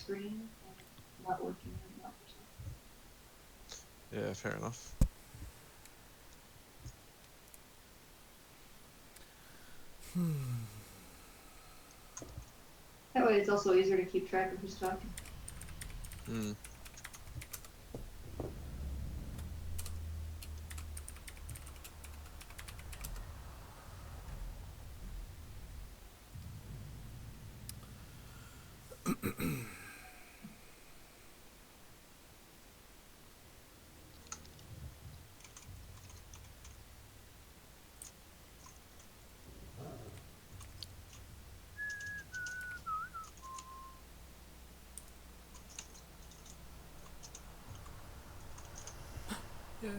screen not working right now for some. Yeah, fair enough. That way it's also easier to keep track of who's talking. Hmm. Yay.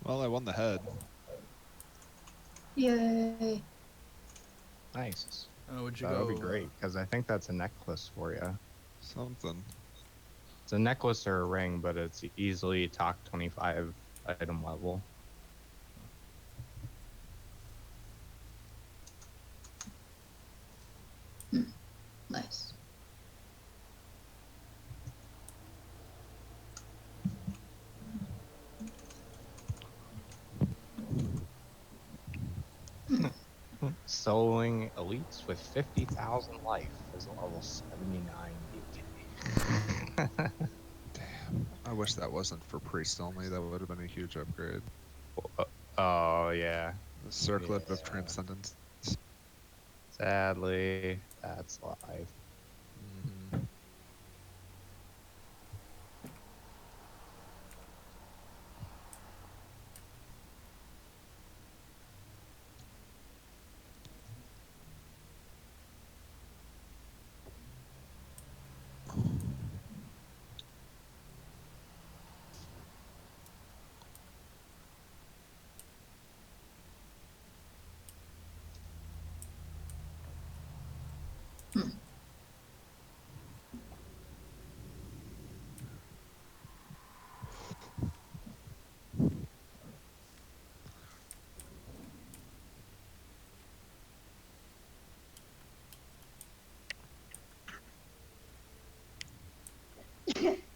Well, I won the head. Yay. Nice. Would you That go? would be great, because I think that's a necklace for you. Something. It's a necklace or a ring, but it's easily top 25 item level. Nice. Soloing elites with 50,000 life is a level 79 DK. Damn. I wish that wasn't for priest only. That would have been a huge upgrade. Oh, yeah. The circlet Yeah. of transcendence. Sadly, that's life. Mm-hmm.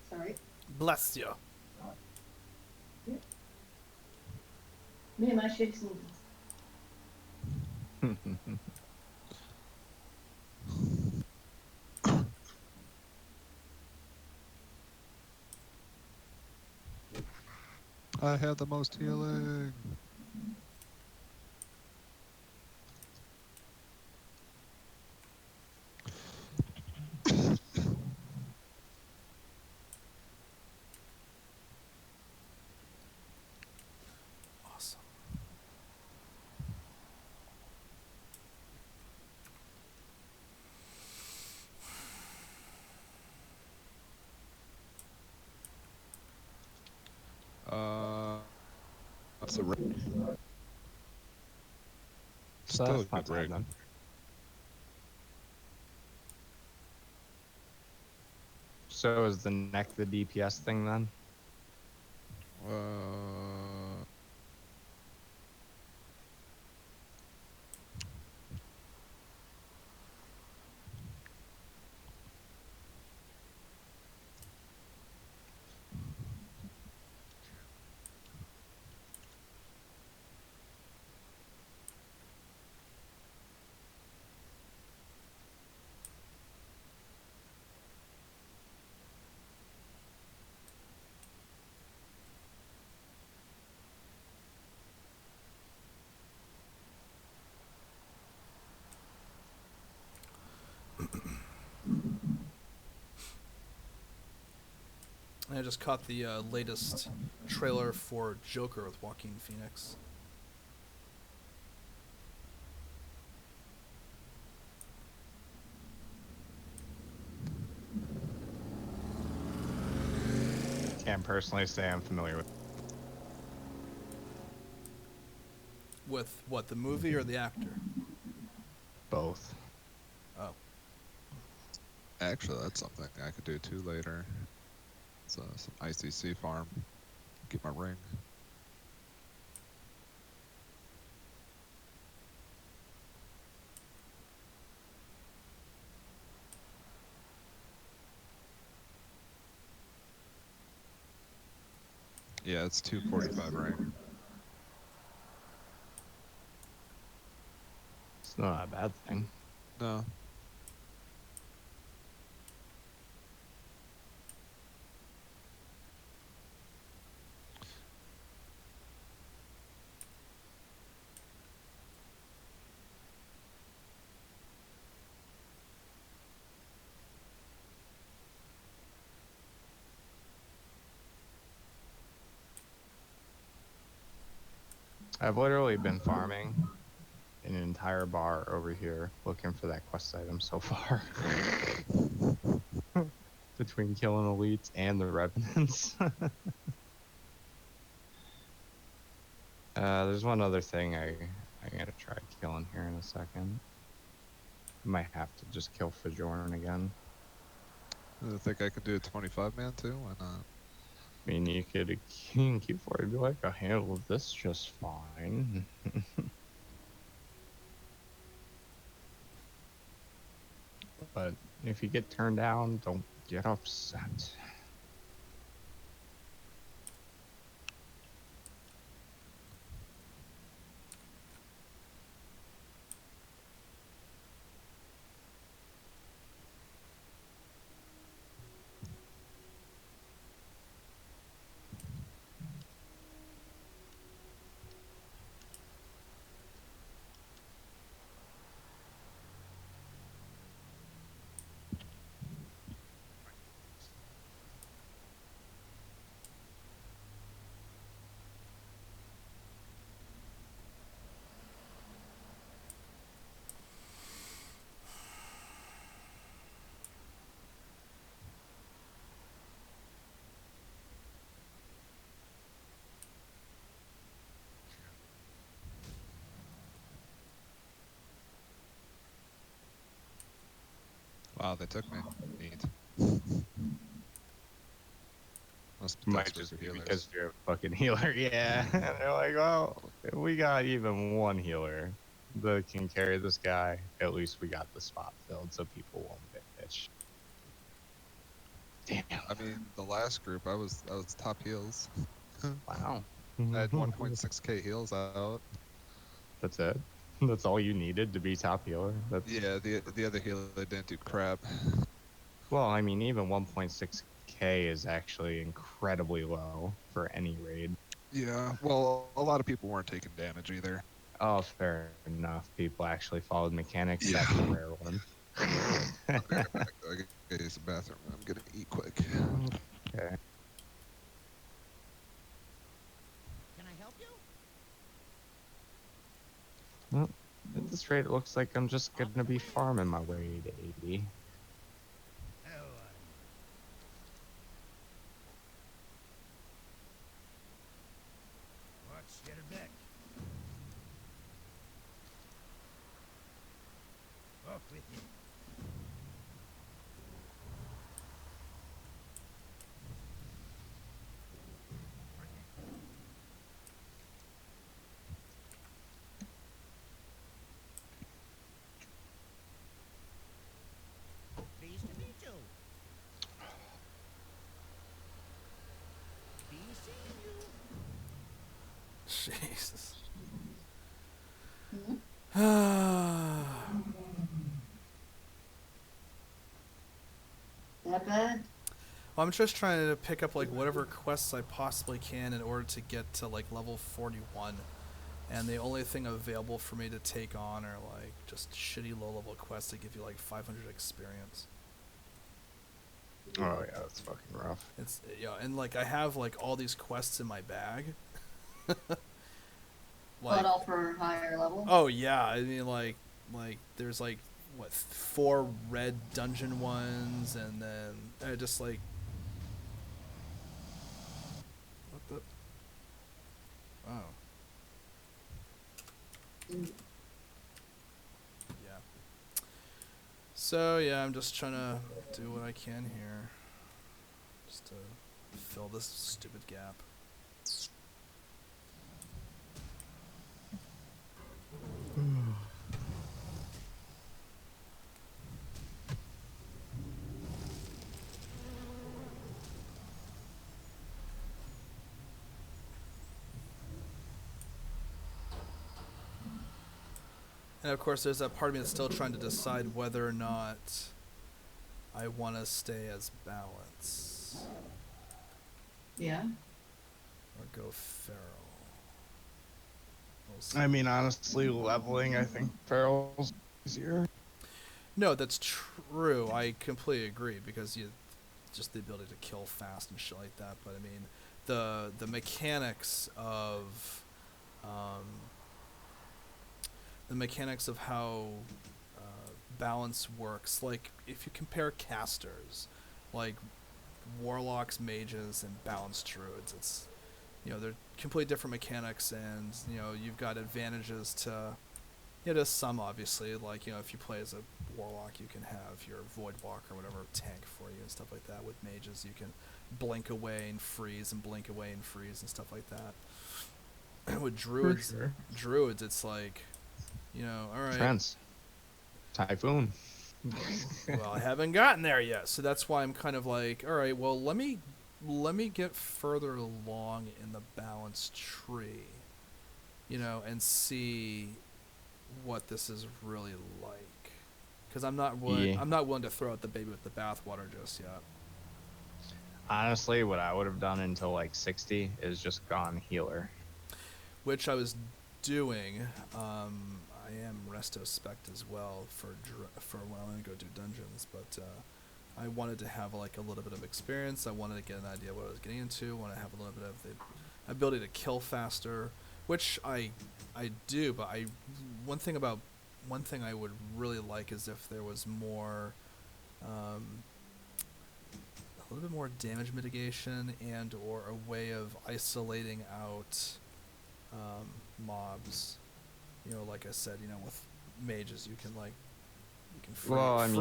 Sorry. Bless you. Me and my shake sneezes. I had the most healing. Awesome. That's a rig. So Still a that's not good bad rig. then. So is the neck the DPS thing then? Uh, I just caught the latest trailer for Joker with Joaquin Phoenix. Can't personally say I'm familiar with. With what, the movie or the actor? both. Oh. Actually, that's something I could do too later. It's some ICC farm. Get my ring. Yeah, it's 245 ring. It's not a bad thing. No. I've literally been farming an entire bar over here looking for that quest item so far. Between killing elites and the revenants. There's one other thing I gotta try killing here in a second. Might have to just kill Fajorn again. I think I could do a 25 man too. Why not? I mean, you could keep for it, be like, I handled this just fine. But if you get turned down, don't get upset. Wow, they took me. Neat. Must be Might desperate just for be healers. because you're a fucking healer, yeah. And they're like, well, if we got even one healer that can carry this guy, at least we got the spot filled so people won't bitch. Damn. I mean, the last group, I was top heals. Wow. I had 1.6k heals out. That's it? That's all you needed to be top healer? That's... Yeah, the other healer didn't do crap. Well, I mean, even 1.6k is actually incredibly low for any raid. Yeah, well, a lot of people weren't taking damage either. Oh, fair enough. People actually followed mechanics. Yeah. That's a rare one. I'll be right back. I gotta use the bathroom. I'm gonna eat quick. Okay. Can I help you? Well, at this rate, it looks like I'm just gonna be farming my way to 80. How are you? Watch your back. Off with you. Pleased to meet you. Be seeing you. Jesus. Mhm. That bad? Well, I'm just trying to pick up like whatever quests I possibly can in order to get to like level 41. And the only thing available for me to take on are like just shitty low level quests that give you like 500 experience. Oh yeah, that's fucking rough. It's and like I have like all these quests in my bag. But all for higher level? Oh yeah, I mean like there's like what 4 red dungeon ones, and then just like what the oh Mm. yeah So yeah, I'm just trying to do what I can here, just to fill this stupid gap. And of course, there's that part of me that's still trying to decide whether or not I want to stay as balance Yeah. or go feral. We'll see. I mean, honestly, leveling, I think Feral's easier. No, that's true. I completely agree because you just the ability to kill fast and shit like that. But I mean, the mechanics of how balance works. Like if you compare casters, like warlocks, mages, and balanced druids, it's they're completely different mechanics, and you've got advantages to to some, obviously. Like if you play as a warlock, you can have your void walk or whatever tank for you and stuff like that. With mages, you can blink away and freeze and blink away and freeze and stuff like that. With druids, it's like all right. Trance. Typhoon. Well, I haven't gotten there yet, so that's why I'm kind of like, all right, well, let me get further along in the balance tree, and see what this is really like, because I'm not willing to throw out the baby with the bathwater just yet. Honestly, what I would have done until like 60 is just gone healer. Which I was doing. I am resto-spect as well for when I'm going to go do dungeons, but I wanted to have like a little bit of experience. I wanted to get an idea of what I was getting into. I wanted to have a little bit of the ability to kill faster, which I do, but one thing I would really like is if there was more a little bit more damage mitigation and or a way of isolating out mobs. Like I said, with mages, you can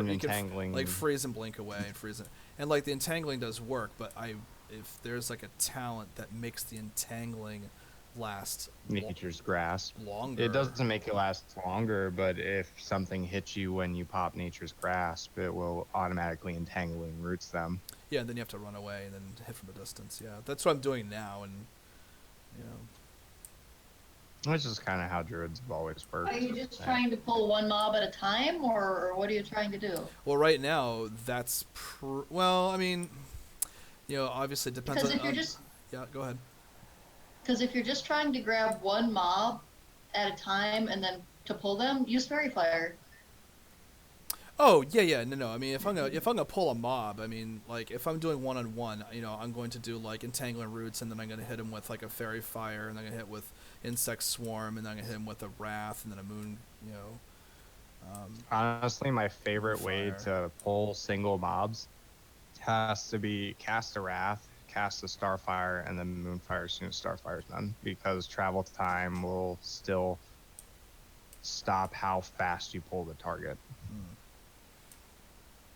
entangling. Freeze and blink away and freeze it. And like the entangling does work, but if there's like a talent that makes the entangling last Nature's Grasp. Longer. It doesn't make it last longer, but if something hits you when you pop Nature's Grasp, it will automatically entangle and roots them. Yeah, and then you have to run away and then hit from a distance. Yeah, that's what I'm doing now, and Which is kind of how druids have always worked. Are you just trying to pull one mob at a time, or what are you trying to do? Well, right now, that's... well, I mean, obviously it depends on... Because if you're just... Yeah, go ahead. Because if you're just trying to grab one mob at a time and then to pull them, use Fairy Fire. Oh, yeah, no. I mean, if I'm gonna pull a mob, I mean, like, if I'm doing one-on-one, I'm going to do, like, Entangling Roots, and then I'm gonna hit him with, like, a Fairy Fire, and then I'm gonna hit with Insect Swarm, and then I'm gonna hit him with a Wrath, and then a Moon, Honestly, my favorite way to pull single mobs has to be cast a Wrath, cast a Starfire, and then Moonfire as soon as Starfire's done, because travel time will still stop how fast you pull the target.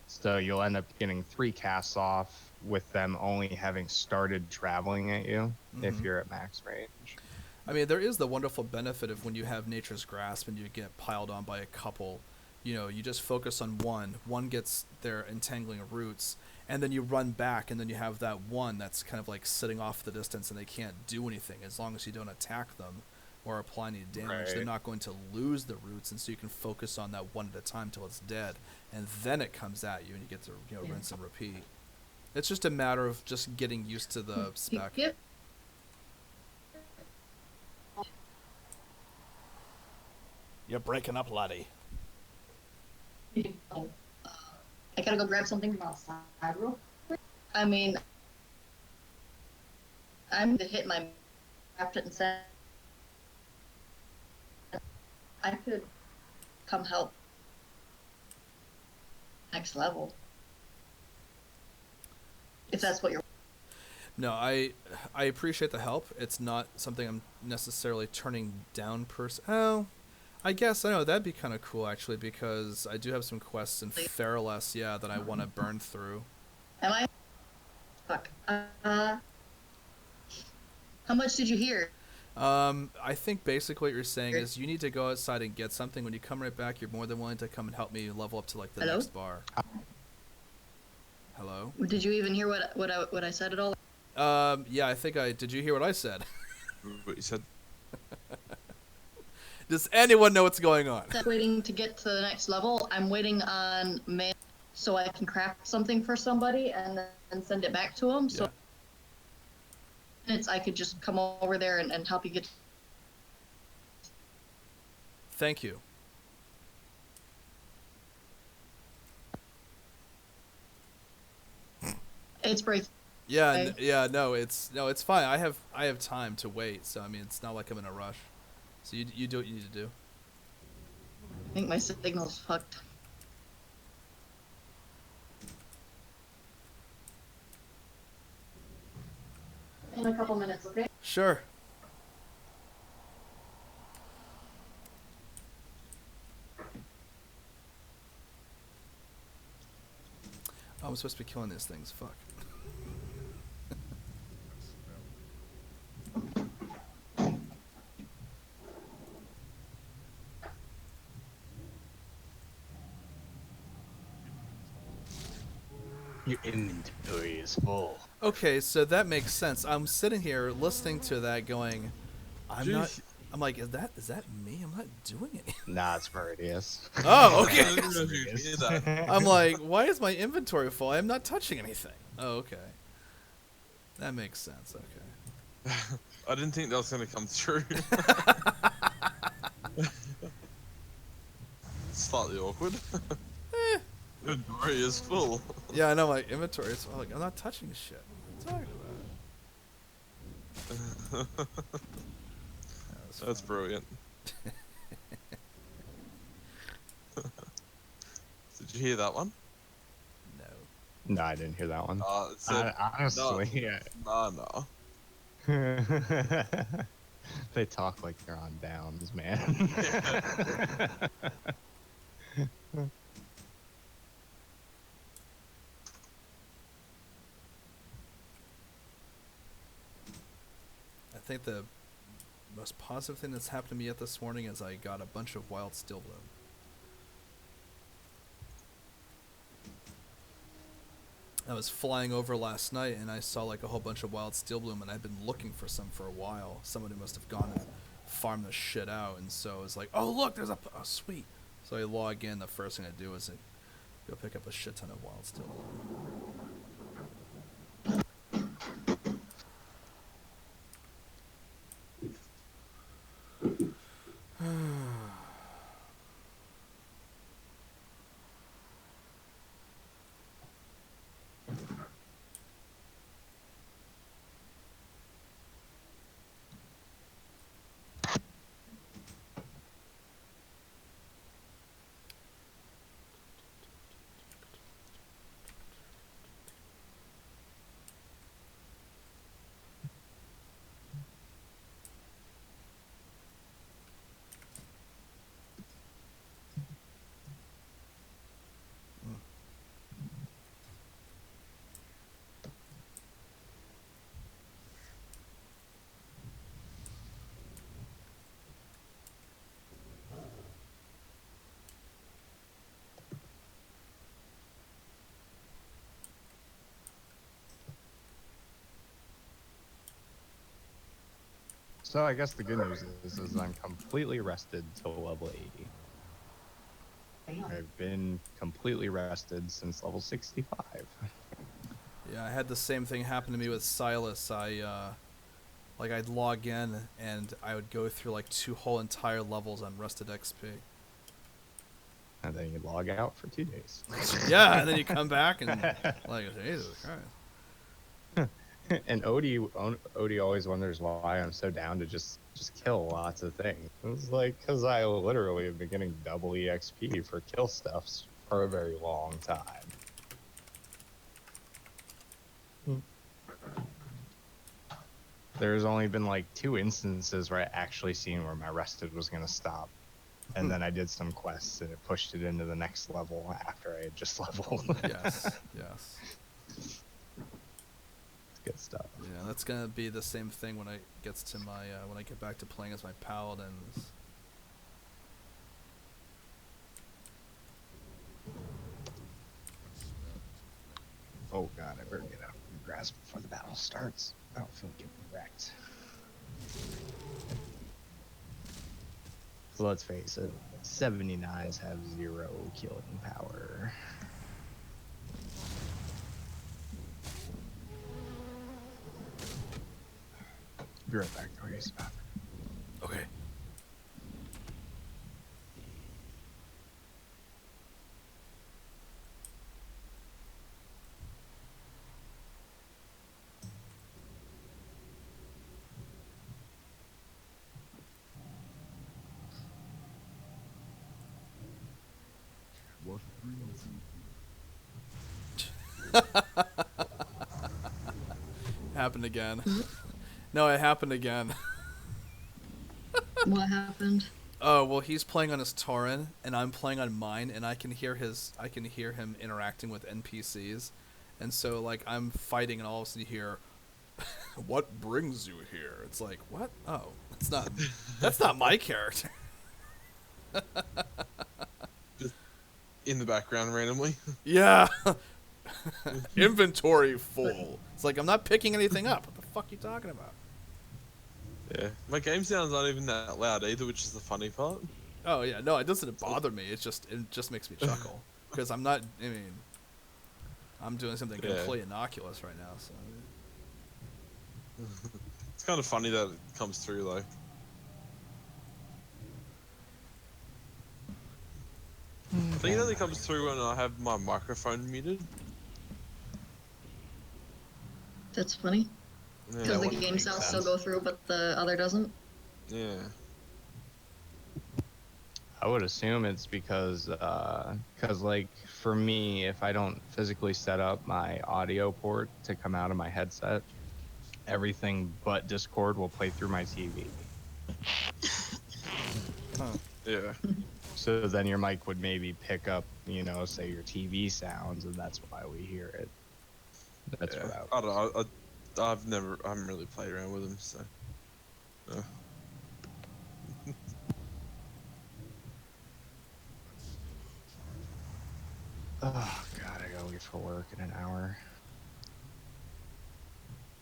So you'll end up getting 3 casts off with them only having started traveling at you if you're at max range. I mean, there is the wonderful benefit of when you have Nature's Grasp and you get piled on by a couple, you just focus on one gets their Entangling Roots, and then you run back, and then you have that one that's kind of like sitting off the distance and they can't do anything. As long as you don't attack them or apply any damage, they're not going to lose the roots, and so you can focus on that one at a time till it's dead, and then it comes at you and you get to rinse and repeat. It's just a matter of just getting used to the spec. You're breaking up, laddie. I gotta go grab something from outside real quick. I mean, I'm gonna hit my craft it and say I could come help next level. If that's what you're... No, I appreciate the help. It's not something I'm necessarily turning down Oh, I guess I know that'd be kind of cool actually, because I do have some quests in Feraless, yeah, that I want to burn through. Am I? Fuck. How much did you hear? I think basically what you're saying is you need to go outside and get something. When you come right back, you're more than willing to come and help me level up to like the Hello? next bar. Hello? Did you even hear what I said at all? Yeah, I think I did. You hear what I said? What you said? Does anyone know what's going on? Waiting to get to the next level. I'm waiting on man so I can craft something for somebody and then send it back to them. So I could just come over there and help you get. Thank you. It's break. Yeah, Okay. yeah, no, it's fine. I have time to wait, so I mean, it's not like I'm in a rush. So you do what you need to do. I think my signal's fucked. In a couple minutes, okay? Sure. Oh, I'm supposed to be killing these things. Fuck. Your inventory is full. Okay, so that makes sense. I'm sitting here listening to that, going, I'm not. Jeez. I'm like, is that me? I'm not doing anything. Nah, it's Meridius. Oh, I okay. didn't know if you could hear that. I'm like, why is my inventory full? I'm not touching anything. Oh, okay. That makes sense. Okay. I didn't think that was going to come through. Slightly awkward. Inventory is full. Yeah, I know my inventory is like, I'm not touching shit. What are you talking about? That's brilliant. Did you hear that one? No. No, I didn't hear that one. It said, Honestly, yeah. nah. They talk like they're on downs, man. I think the most positive thing that's happened to me yet this morning is I got a bunch of wild steel bloom. I was flying over last night and I saw like a whole bunch of wild steel bloom, and I've been looking for some for a while. Somebody must have gone and farmed the shit out, and so I was like, oh look, there's oh sweet. So I log in, the first thing I do is go pick up a shit ton of wild steel bloom. So I guess the good news is I'm completely rested till level 80. I've been completely rested since level 65. Yeah, I had the same thing happen to me with Silas. Like I'd log in and I would go through like 2 whole entire levels on rested XP. And then you log out for 2 days. Yeah, and then you come back and like, Jesus Christ. And Odie always wonders why I'm so down to just kill lots of things. It's like, because I literally have been getting double EXP for kill stuffs for a very long time. There's only been like 2 instances where I actually seen where my rested was going to stop. And then I did some quests and it pushed it into the next level after I had just leveled. Yes, yes. Good stuff. Yeah, that's gonna be the same thing when I gets to my when I get back to playing as my paladins. Oh god, I better get out of the grass before the battle starts. I don't feel like getting wrecked. So let's face it, 79s have 0 killing power. Be right back, though. Use the bathroom. Okay. Happened again. No, it happened again. What happened? Oh well, he's playing on his Tauren, and I'm playing on mine, and I can hear him interacting with NPCs, and so like I'm fighting, and all of a sudden you hear, "What brings you here?" It's like, what? Oh, that's not my character. Just in the background randomly. Yeah. Inventory full. It's like I'm not picking anything up. What the fuck are you talking about? Yeah. My game sound's not even that loud either, which is the funny part. Oh yeah, no, it doesn't bother me. It just makes me chuckle because I'm not. I mean, I'm doing something Yeah. completely innocuous right now. So It's kind of funny that it comes through though. I think it only comes through when I have my microphone muted. That's funny. Yeah, Because the what game makes sounds sense. still go through, but the other doesn't. Yeah. I would assume it's because like for me, if I don't physically set up my audio port to come out of my headset, everything but Discord will play through my TV. Yeah. So then your mic would maybe pick up, say your TV sounds, and that's why we hear it. That's Yeah. what I don't know. I haven't really played around with them, so. Oh god, I gotta leave for work in an hour.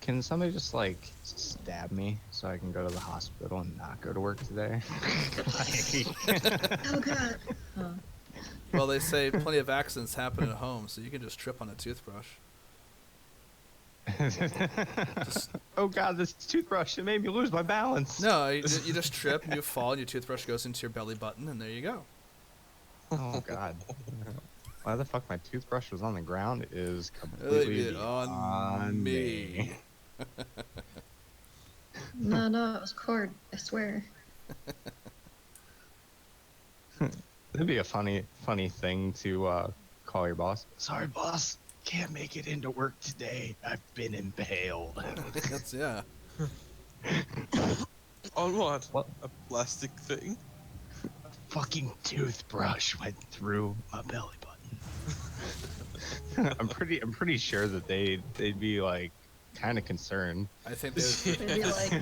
Can somebody just like stab me so I can go to the hospital and not go to work today? Oh god. Oh. well, they say plenty of accidents happen at home, so you can just trip on a toothbrush. Oh god, this toothbrush, it made me lose my balance. No, you just trip and you fall, and your toothbrush goes into your belly button, and there you go. Oh god. Why the fuck my toothbrush was on the ground is completely on me. No, it was cord. I swear. It'd be a funny thing to call your boss. Sorry, boss. Can't make it into work today. I've been impaled. That's yeah. On what? What? A plastic thing? Fucking toothbrush went through my belly button. I'm pretty sure that they'd be like kind of concerned. I think there's. They'd be like,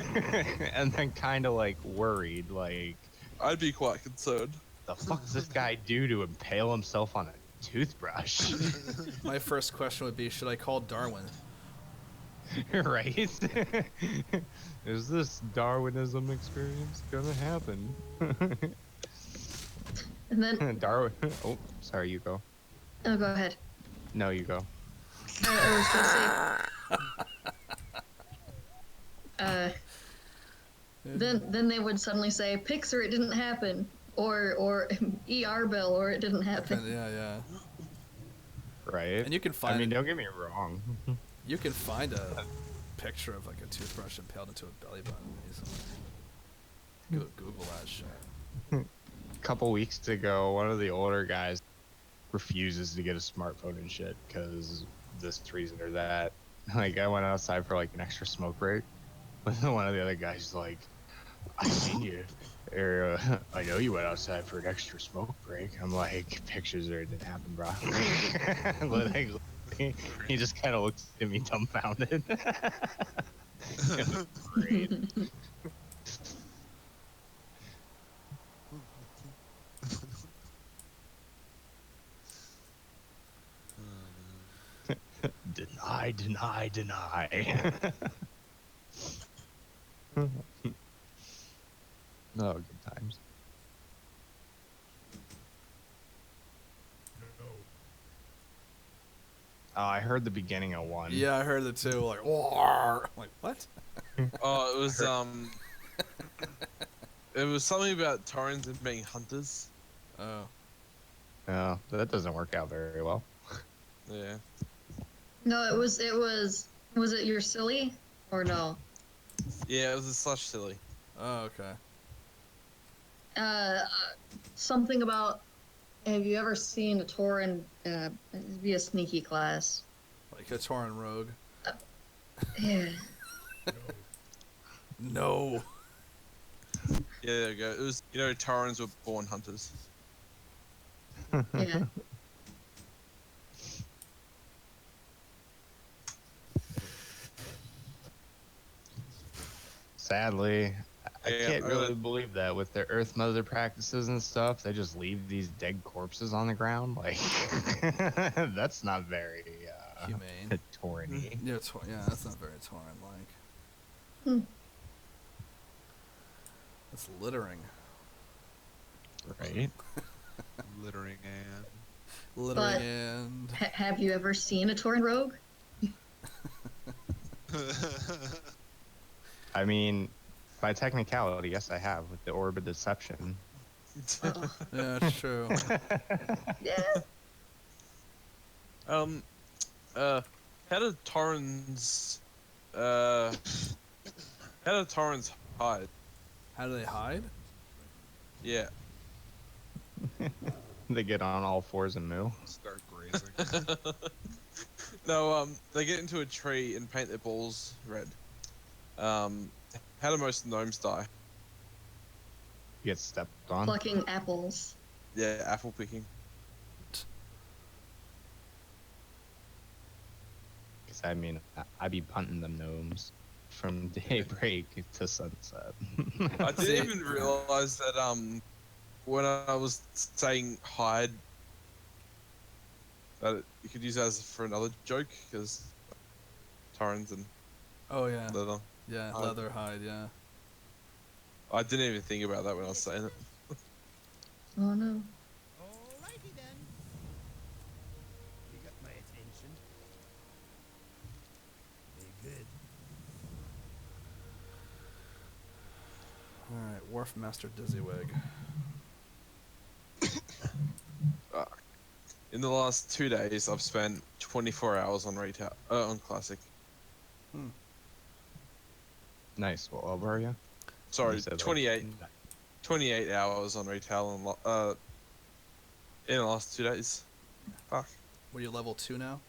And then kind of like worried, like, I'd be quite concerned. the fuck does this guy do to impale himself on a toothbrush? My first question would be, should I call Darwin? Right? Is this Darwinism experience gonna happen? and then, Darwin. Oh, sorry, you go. oh, go ahead. No, you go. I was gonna say, then they would suddenly say, Pixar, it didn't happen, or ER bill, or it didn't happen. Yeah. Right? And you can find. I mean, don't get me wrong. You can find a picture of like a toothbrush impaled into a belly button. Easily. Google that shit. A couple weeks ago, one of the older guys refuses to get a smartphone and shit because this reason or that. Like, I went outside for like an extra smoke break. One of the other guys is like, I seen you. I know you went outside for an extra smoke break. I'm like, pictures are didn't happen, bro. Like, he just kind of looks at me dumbfounded. It was great. Deny, deny, deny. No, good times. Oh, I heard the beginning of one. Yeah, I heard it too. Like, "War." I'm like, what? Oh, it was something about Torrens and being hunters. Oh, No, that doesn't work out very well. Yeah. No, was it you're silly or no? Yeah, it was a slush silly. oh, okay. Something about. Have you ever seen a Tauren be a sneaky class? Like a Tauren rogue. Yeah. No. Yeah, there you go. It was, Torrens were born hunters. Yeah. Sadly, I Yeah, can't I really would- believe that with their Earth Mother practices and stuff. They just leave these dead corpses on the ground. Like, that's not very Humane. Tauren-y. Yeah, yeah, that's not very Tauren-like. Hmm. That's littering. Right? Littering and Littering But- and... Have you ever seen a Tauren rogue? I mean, by technicality, yes, I have with the Orb of Deception. Uh-oh. Yeah, it's true. Yeah. How do Torrens hide? How do they hide? Yeah. They get on all fours and moo. start grazing. No, they get into a tree and paint their balls red. How do most gnomes die? Get stepped on. Plucking apples. Yeah, apple picking. 'Cause, I mean, I be punting them gnomes from daybreak to sunset. I didn't even realize that when I was saying hide, that you could use that for another joke because Torrens and Oh, yeah. leather. Yeah, hide. leather hide, yeah. I didn't even think about that when I was saying it. Oh no. Alrighty then. You got my attention. Very good. Alright, Wharf Master Dizzywig. In the last 2 days, I've spent 24 hours on retail on classic. Nice. What level are you? Sorry, You said, like, 28 hours on retail in the last 2 days. Fuck. Were you level 2 now?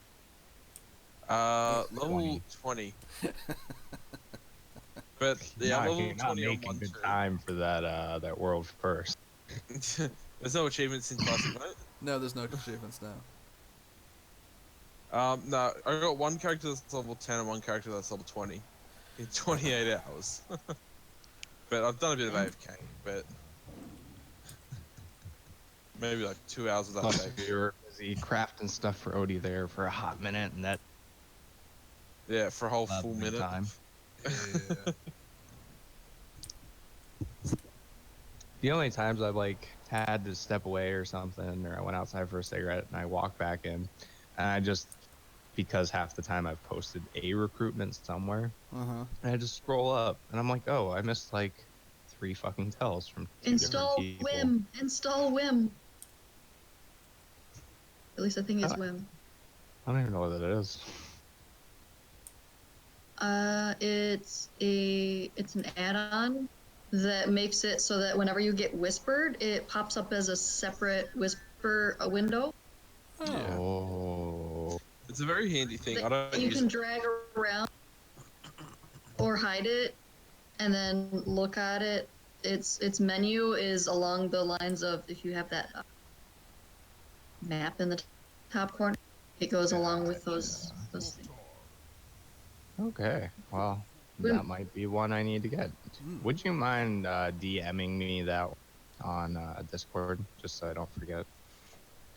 Level 20. But yeah, Not- level you're not 20 on making one good tree. time for that world first. There's no achievements in classic, mate. No, there's no achievements now. No, I got one character that's level 10 and one character that's level 20 in 28 hours. But I've done a bit of AFK, but maybe like 2 hours of that Plus, AFK. you were busy crafting stuff for Odie there for a hot minute, and that Yeah, for a whole Not full enough minute. time. Yeah. The only times I've like had to step away or something, or I went outside for a cigarette and I walked back in, and I just, because half the time I've posted a recruitment somewhere, Uh-huh. and I just scroll up and I'm like, oh, I missed like 3 fucking tells from 2 Install different people. Wim. Install Wim. At least I think it's Uh, Wim. I don't even know what that is. It's an add-on that makes it so that whenever you get whispered, it pops up as a separate whisper window Yeah. Oh. It's a very handy thing. I that don't you use can it. drag around or hide it, and then look at it its menu is along the lines of if you have that map in the top corner, it goes along with those things. Okay, well, Boom. that might be one I need to get. Would you mind DMing me that on Discord, just so I don't forget?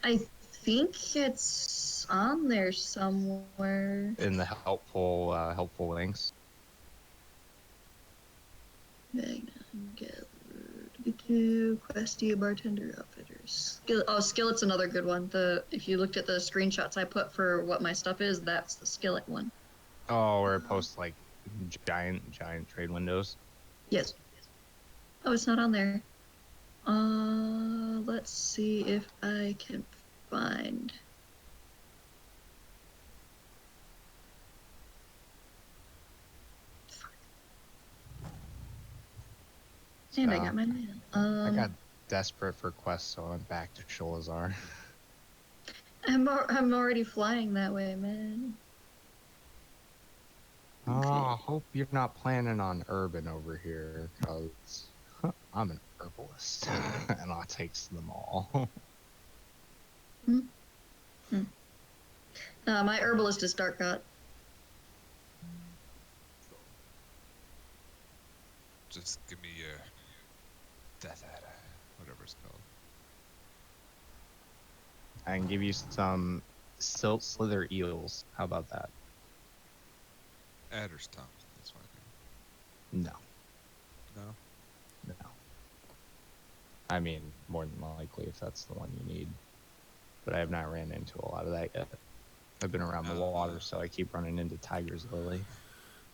I think it's on there somewhere. In the helpful links. Magnum, Questy, Bartender, Outfitters. Skillet's another good one. If you looked at the screenshots I put for what my stuff is, that's the Skillet one. Oh, where it posts like giant trade windows. Yes. Oh, it's not on there. Let's see if I can find. And I got my mail. I got desperate for quests, so I went back to Sholazar. I'm already flying that way, man. Oh, Okay. I hope you're not planning on urban over here, because I'm an herbalist, and I'll take them all. My herbalist is Dark God. Just give me your death adder, whatever it's called. I can give you some silt slither eels. How about that? Adder's tongue. That's fine. No. No. No. I mean, more than likely, if that's the one you need. But I have not ran into a lot of that yet. I've been around the water, so I keep running into Tiger's Lily.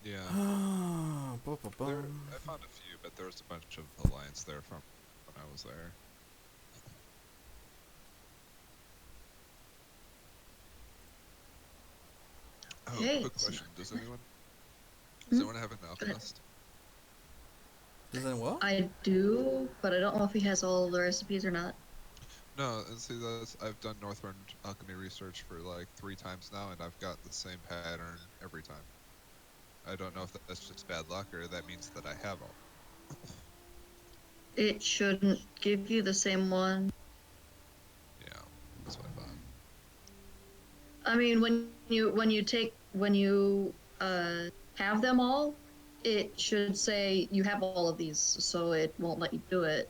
Yeah. Bum, bum, bum. I found a few, but there was a bunch of Alliance there from when I was there. Oh, Hey, quick it's question. not Does that anyone Hmm? have an alchemist? Is that what? I do, but I don't know if he has all the recipes or not. No, and see I've done Northern alchemy research for like 3 times now, and I've got the same pattern every time. I don't know if that's just bad luck or that means that I have all. It shouldn't give you the same one. Yeah, that's what I thought. I mean, when you have them all, it should say you have all of these, so it won't let you do it.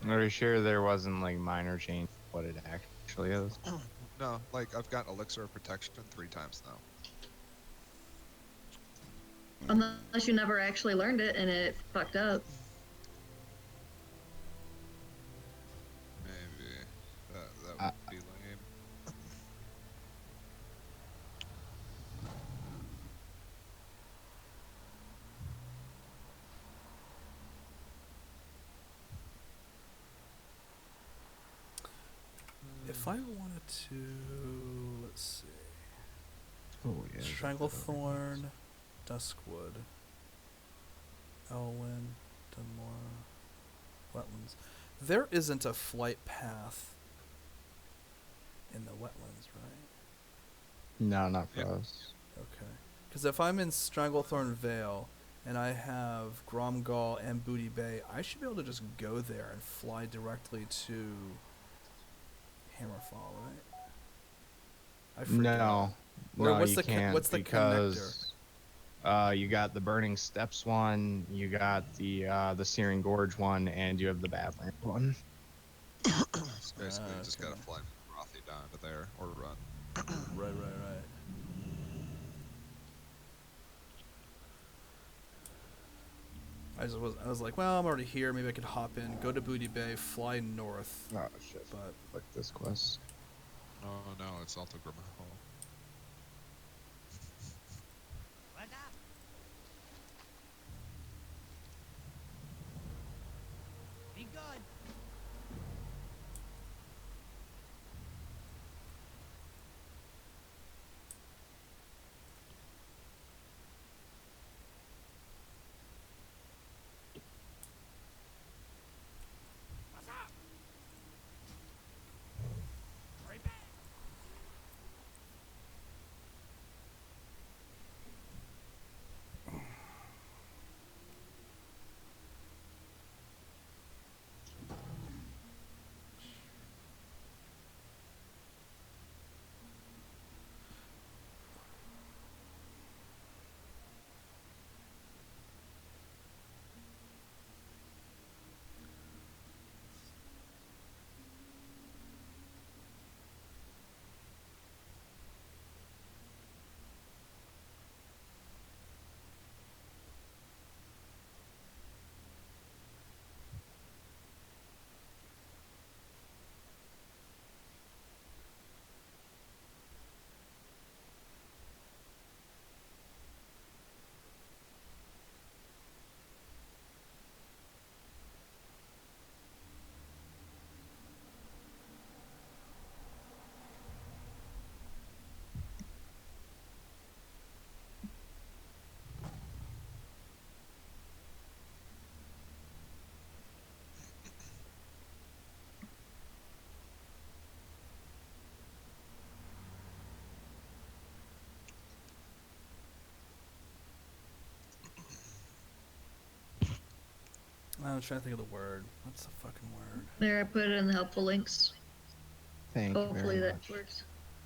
Are you sure there wasn't like minor change what it actually is? No, like I've got Elixir of Protection 3 times now. Unless you never actually learned it and it fucked up. Maybe that Uh, would be lame. If I wanted to, let's see. Oh yeah. Stranglethorn, Duskwood, Elwyn, Dunmore, Wetlands. There isn't a flight path in the wetlands, right? No, not for Yep. us. Okay. Because if I'm in Stranglethorn Vale and I have Gromgall and Booty Bay, I should be able to just go there and fly directly to Hammerfall, right? I forget. No, Or no, what's you the can't what's the because you got the Burning Steps one, you got the Searing Gorge one, and you have the Badlands one. So basically, you just okay. gotta fly from Rothy down to there or run. Right. I was like, well, I'm already here. Maybe I could hop in, go to Booty Bay, fly north. Oh shit! But Click this quest. Oh no, it's Alto Grimmahl. What's up? Be good. What's up? Hurry back. I'm trying to think of the word. What's the fucking word? There, I put it in the helpful links. Thank Hopefully you very that much. works.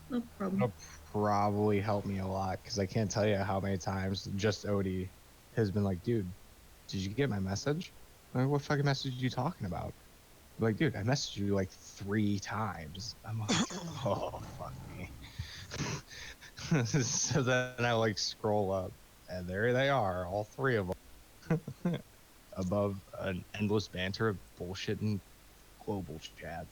No problem. That'll probably help me a lot because I can't tell you how many times just Odie has been like, dude, did you get my message? I'm like, what fucking message are you talking about? I'm like, dude, I messaged you like 3 times. I'm like, oh, fuck me. So then I like scroll up and there they are, all 3 of them, above an endless banter of bullshit and global chat.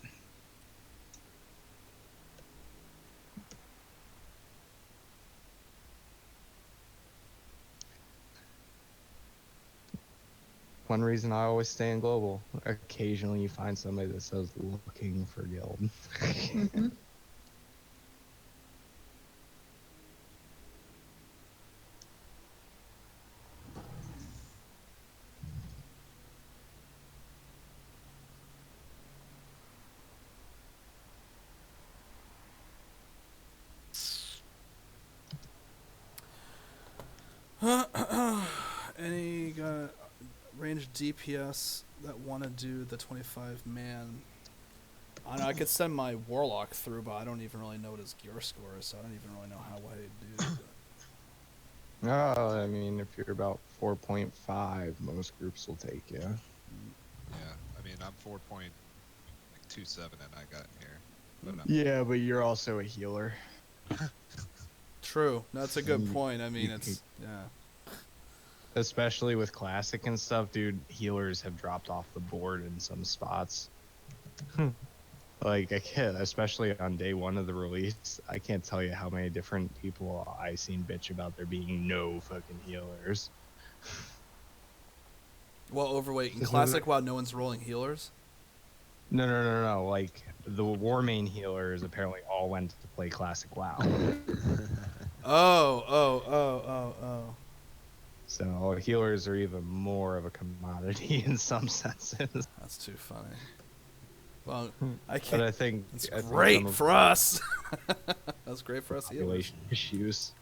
One reason I always stay in global. Occasionally you find somebody that says looking for guild. Mm-hmm. Any ranged DPS that want to do the 25 man? I know I could send my warlock through, but I don't even really know what his gear score is, so I don't even really know how what he'd do. Oh, I mean, if you're about 4.5, most groups will take you. Yeah, I mean, I'm 4.27 and I got here. But Yeah, but you're also a healer. True, that's a good You- point. I mean, you it's yeah. Especially with classic and stuff, dude, healers have dropped off the board in some spots. Like, I can't, especially on day 1 of the release, I can't tell you how many different people I seen bitch about there being no fucking healers. Well, overweight in classic. Wow, no one's rolling healers. No. Like, the war main healers apparently all went to play classic WoW. Oh. So healers are even more of a commodity in some senses. That's too funny. Well, I But can't. I think It's I think great some of for us. That's great for us the healers. population issues.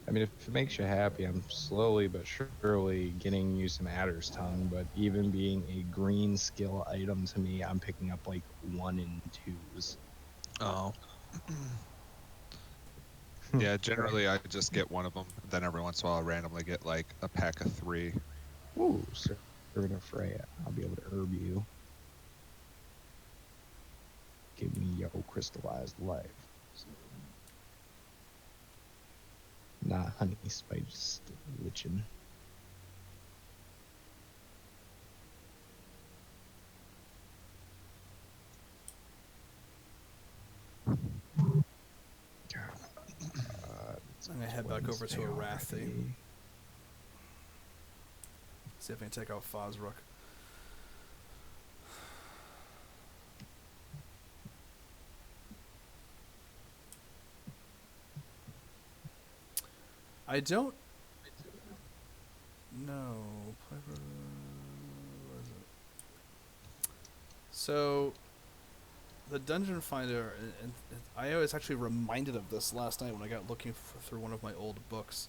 I mean, if it makes you happy, I'm slowly but surely getting you some adder's tongue. But even being a green skill item to me, I'm picking up like 1 and 2s. Oh. yeah, generally I just get one of them. Then every once in a while I randomly get like a pack of 3. Ooh, Servant of Freya. I'll be able to herb you. Give me your crystallized life. Not honey spice lichen. I'm gonna head back over to Arathi. See if I can take out Fosrook. I don't know. Where is it? So, the Dungeon Finder, and I was actually reminded of this last night when I got looking through one of my old books.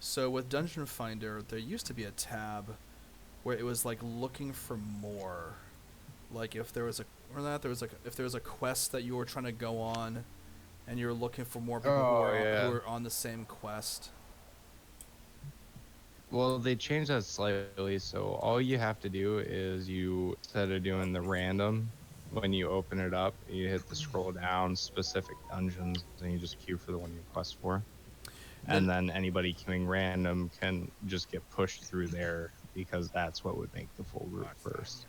So with Dungeon Finder, there used to be a tab where it was like looking for more. Like if there was a if there was a quest that you were trying to go on, and you were looking for more people Oh, who yeah. are on the same quest. Well, they changed that slightly, so all you have to do is you, instead of doing the random, when you open it up, you hit the scroll down, specific dungeons, and you just queue for the one you quest for. And then anybody queuing random can just get pushed through there, because that's what would make the full group first.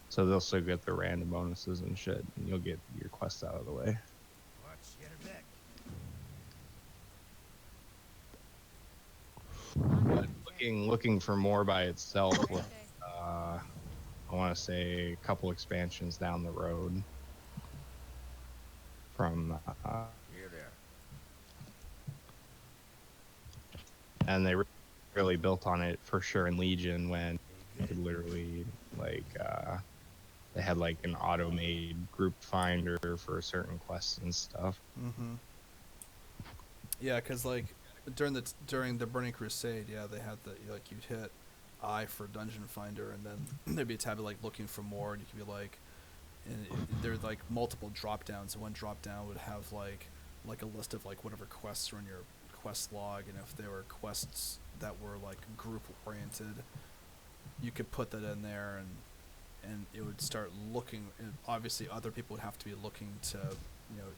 So they'll still get their random bonuses and shit, and you'll get your quest out of the way. But looking for more by itself, I want to say a couple expansions down the road from and they really built on it for sure in Legion, when you could literally like they had like an auto-made group finder for certain quests and stuff. Mm-hmm. Yeah, because like during the Burning Crusade, yeah, they had the like you'd hit I for Dungeon Finder, and then there'd be a tab of, like looking for more, and you could be like, and there's like multiple drop downs. And one drop down would have like a list of like whatever quests are in your quest log, and if there were quests that were like group oriented, you could put that in there, and it would start looking. And obviously, other people would have to be looking to,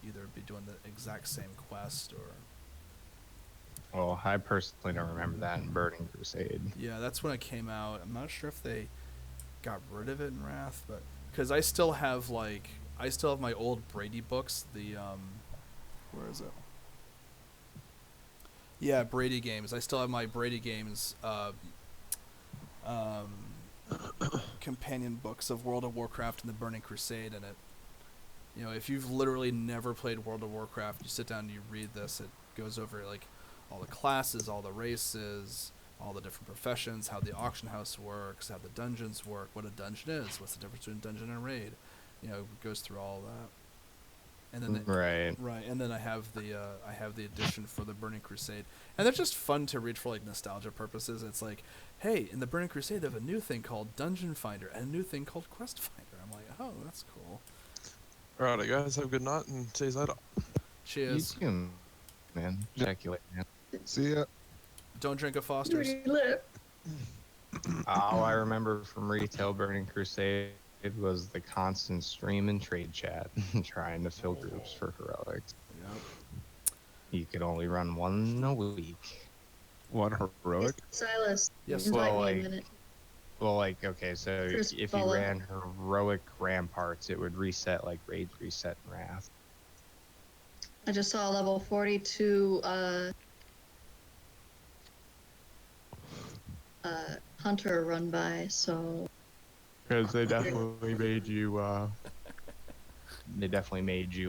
either be doing the exact same quest or. Well, I personally don't remember that in Burning Crusade. Yeah, that's when it came out. I'm not sure if they got rid of it in Wrath, but because I still have my old Brady books. Where is it? Yeah, Brady games. I still have my Brady games companion books of World of Warcraft and the Burning Crusade, and it. If you've literally never played World of Warcraft, you sit down and you read this. It goes over like all the classes, all the races, all the different professions, how the auction house works, how the dungeons work, what a dungeon is, what's the difference between dungeon and raid. It goes through all that. And then Right. and then I have the edition for the Burning Crusade, and they're just fun to read for like nostalgia purposes. It's like, hey, in the Burning Crusade they have a new thing called Dungeon Finder and a new thing called Quest Finder. I'm like, oh, that's cool. Alright, guys, have a good night and see you later. Cheers. You too, man. Ejaculate, man. See ya. Don't drink a Foster's. All I remember from retail Burning Crusade was the constant stream and trade chat, trying to fill groups for heroics. Yep. You could only run one a week. One heroic. Silas. Yes, invite well, me in a like- minute. Well, like, okay, so Chris if Bella. you ran heroic ramparts, it would reset like raid reset in Wrath. I just saw a level 42 hunter run by, so Because they definitely made you,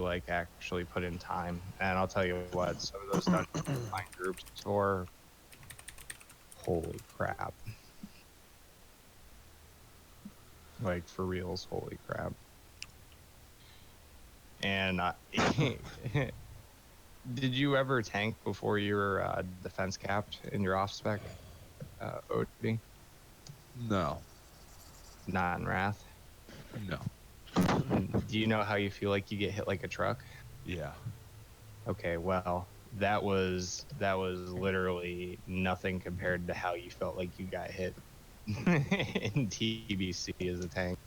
like actually put in time. And I'll tell you what, some of those dungeon find groups or holy crap. Like for reals, holy crap. And did you ever tank before you were defense capped in your off spec, OD? No. Not in Wrath. No. Do you know how you feel like you get hit like a truck? Yeah. Okay, well, that was literally nothing compared to how you felt like you got hit in TBC as a tank.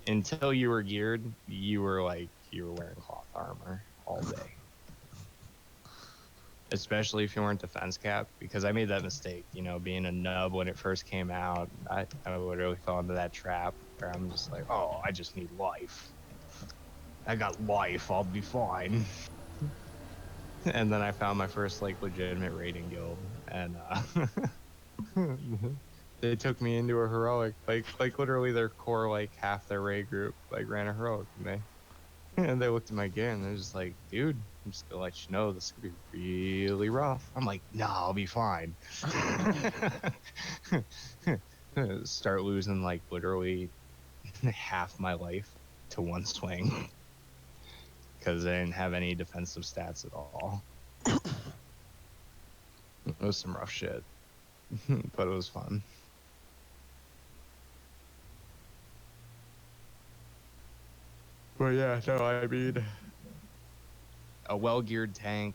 Until you were geared, you were wearing cloth armor all day. Especially if you weren't defense cap, because I made that mistake, being a nub when it first came out. I literally fell into that trap where I'm just like, oh, I just need life. I got life, I'll be fine. And then I found my first legitimate raiding guild, and they took me into a heroic, like literally their core, half their raid group ran a heroic, and they looked at my gear and they're just like, dude, I'm just gonna let you know this could be really rough. I'm like, nah, I'll be fine. Start losing literally half my life to one swing because I didn't have any defensive stats at all. It was some rough shit, but it was fun. But yeah, no, I mean, a well-geared tank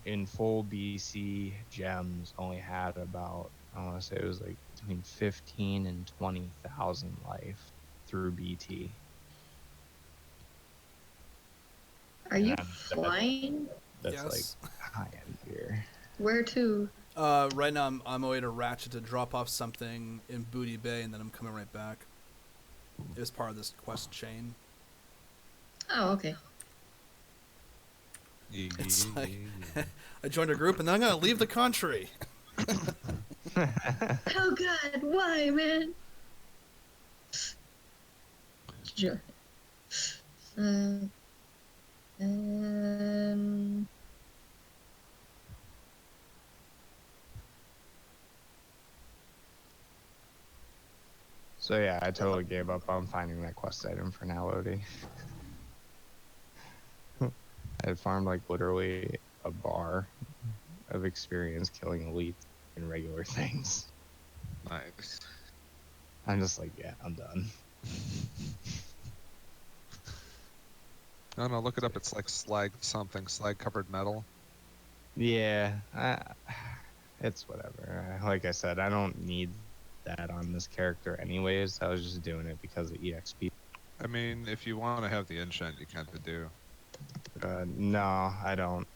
in full BC gems only had about, I want to say it was between 15 and 20,000 life through BT. are you Yeah, flying? That's Yes. high end gear. Where to? Right now I'm on my way to Ratchet to drop off something in Booty Bay, and then I'm coming right back. It was part of this quest chain. Oh, okay. It's like I joined a group, and then I'm gonna leave the country. Oh God, why, man? Sure. So yeah, I totally gave up on finding that quest item for now, Odie. I had farmed literally a bar of experience killing elites in regular things. Nice. I'm just like, yeah, I'm done. No, look it up. It's like slag something, slag covered metal. Yeah, it's whatever. Like I said, I don't need that on this character anyways. I was just doing it because of EXP. I mean, if you want to have the enchant, you kind of do. No, I don't.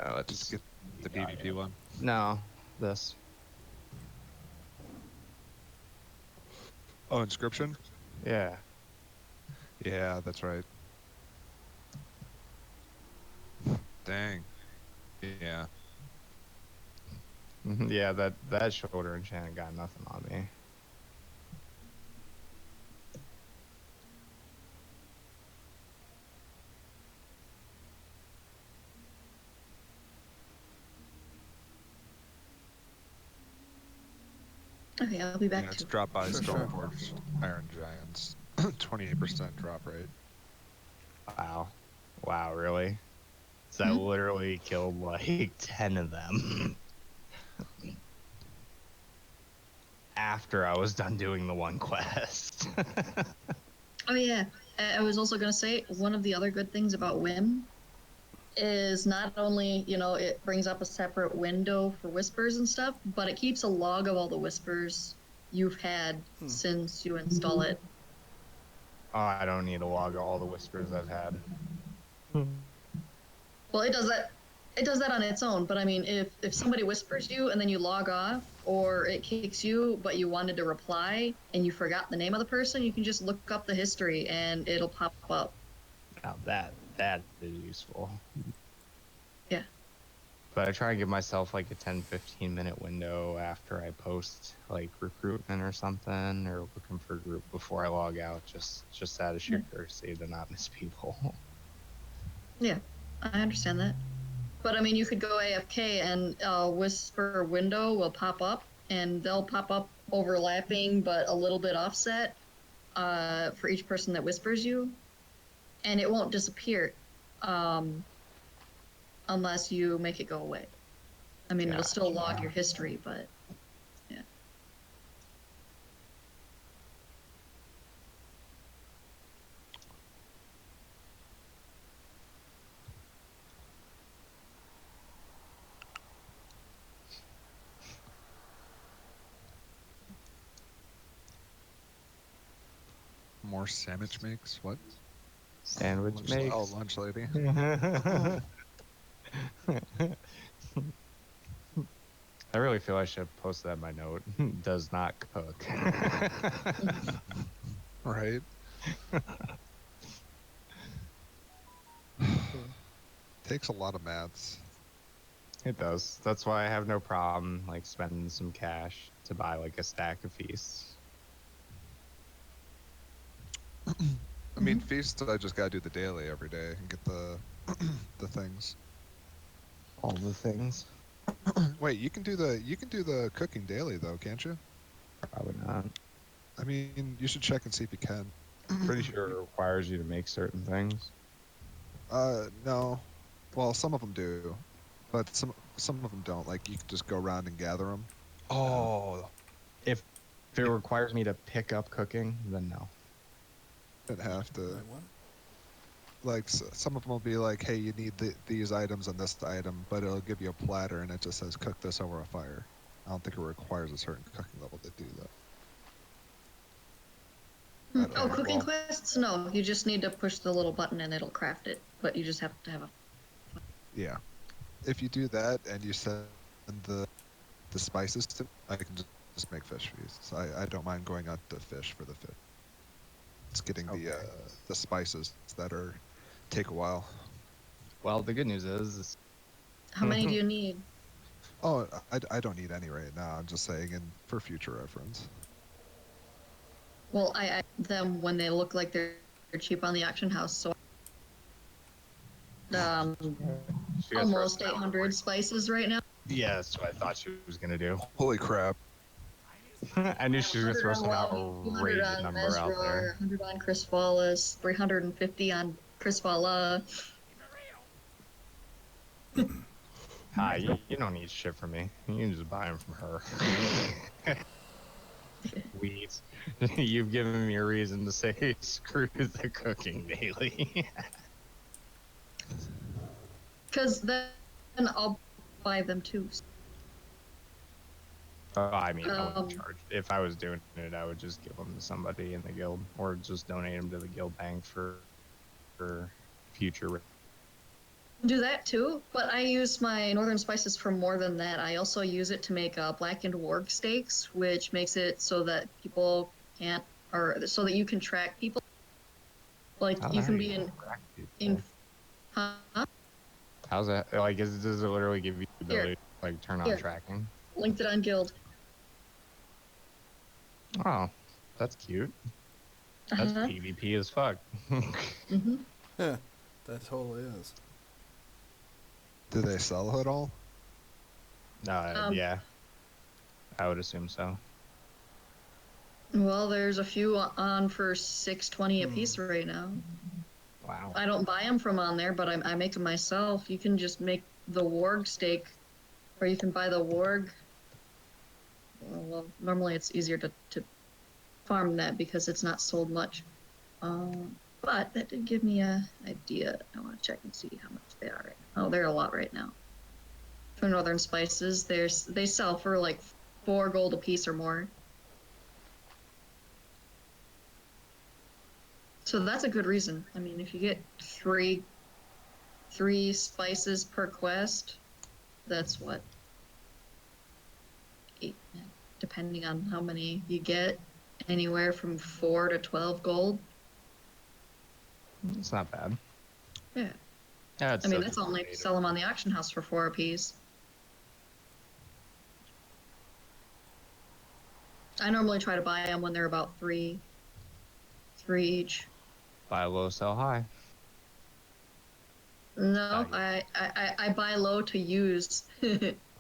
Let's Just get the got PvP it. one. No, this. Oh, inscription? Yeah. Yeah, that's right. Dang. Yeah. Yeah, that shoulder enchant got nothing on me. Okay, I'll be back Yeah, it's too. dropped by Sure, Stormforged Iron Giants. 28% drop rate. Wow. Wow, really? So I literally killed like 10 of them. After I was done doing the one quest. Oh yeah, I was also gonna say one of the other good things about Wim is not only, you know, it brings up a separate window for whispers and stuff, but it keeps a log of all the whispers you've had since you install it. Oh, I don't need to log all the whispers I've had. Well, it does that. It does that on its own, but I mean, if somebody whispers you and then you log off, or it kicks you, but you wanted to reply and you forgot the name of the person, you can just look up the history and it'll pop up. Now that is useful. Yeah. But I try and give myself like a 10-15 minute window after I post like recruitment or something, or looking for a group before I log out, just out of sheer courtesy to not miss people. Yeah, I understand that. But I mean, you could go AFK and whisper window will pop up, and they'll pop up overlapping but a little bit offset for each person that whispers you, and it won't disappear unless you make it go away. I mean, it'll still log your history, but yeah. More sandwich makes? What? Sandwich Lunch, makes. oh, lunch lady. I really feel I should have posted that in my note. Does not cook. Right? Takes a lot of maths. It does. That's why I have no problem like spending some cash to buy like a stack of feasts. I mean, feast, I just gotta do the daily every day and get the the things. All the things. Wait, you can do the cooking daily though, can't you? Probably not. I mean, you should check and see if you can. Pretty sure it requires you to make certain things. No. Well, some of them do, but some of them don't. Like, you can just go around and gather them. Oh, If it requires me to pick up cooking, then no. I'd have to. Wait, what? Like, some of them will be like, hey, you need these items and this item, but it'll give you a platter and it just says cook this over a fire. I don't think it requires a certain cooking level to do that. Oh, cooking quests? No, you just need to push the little button and it'll craft it. But you just have to have a. Yeah. If you do that and you send the spices to, I can just make fish feasts. I don't mind going out to fish for the fish. It's getting the spices that take a while. Well, the good news is How many do you need? Oh, I don't need any right now. I'm just saying, and for future reference. Well, I them when they look like they're cheap on the auction house, so almost 800 spices right now. yeah, that's what I thought she was gonna do. Holy crap! I knew she was gonna throw some 200 outrageous on number out there. 100 on Chris Wallace, 350 on Chris Walla. You don't need shit from me. You can just buy them from her. Weeds. You've given me a reason to say screw the cooking daily. Because then I'll buy them too. I mean, I wouldn't Um, charge. If I was doing it, I would just give them to somebody in the guild, or just donate them to the guild bank for future. do that too, but I use my northern spices for more than that. I also use it to make blackened warg steaks, which makes it so that people can't, or so that you can track people. Like How the you hell can do be you in, track in, people? huh? How's that? Like, does it literally give you the Here, ability to like turn on here, tracking? linked it on Guild. Oh, that's cute. That's Uh-huh. PvP as fuck. Mm-hmm. Yeah, that totally is. Do they sell it all? Yeah, I would assume so. Well, there's a few on for $6.20 a piece right now. Wow. I don't buy them from on there, but I make them myself. You can just make the warg steak, or you can buy the warg. Well, normally it's easier to farm that because it's not sold much. But that did give me an idea. I want to check and see how much they are right now. Oh, they're a lot right now. For Northern Spices, they sell for like 4 gold a piece or more. So that's a good reason. I mean, if you get three spices per quest, that's what, 8, depending on how many you get, anywhere from 4 to 12 gold. It's not bad. Yeah. Yeah, it's I mean, still that's just only made sell them on the auction house for 4 apiece. I normally try to buy them when they're about 3 each. buy low, sell high. No, I buy low to use.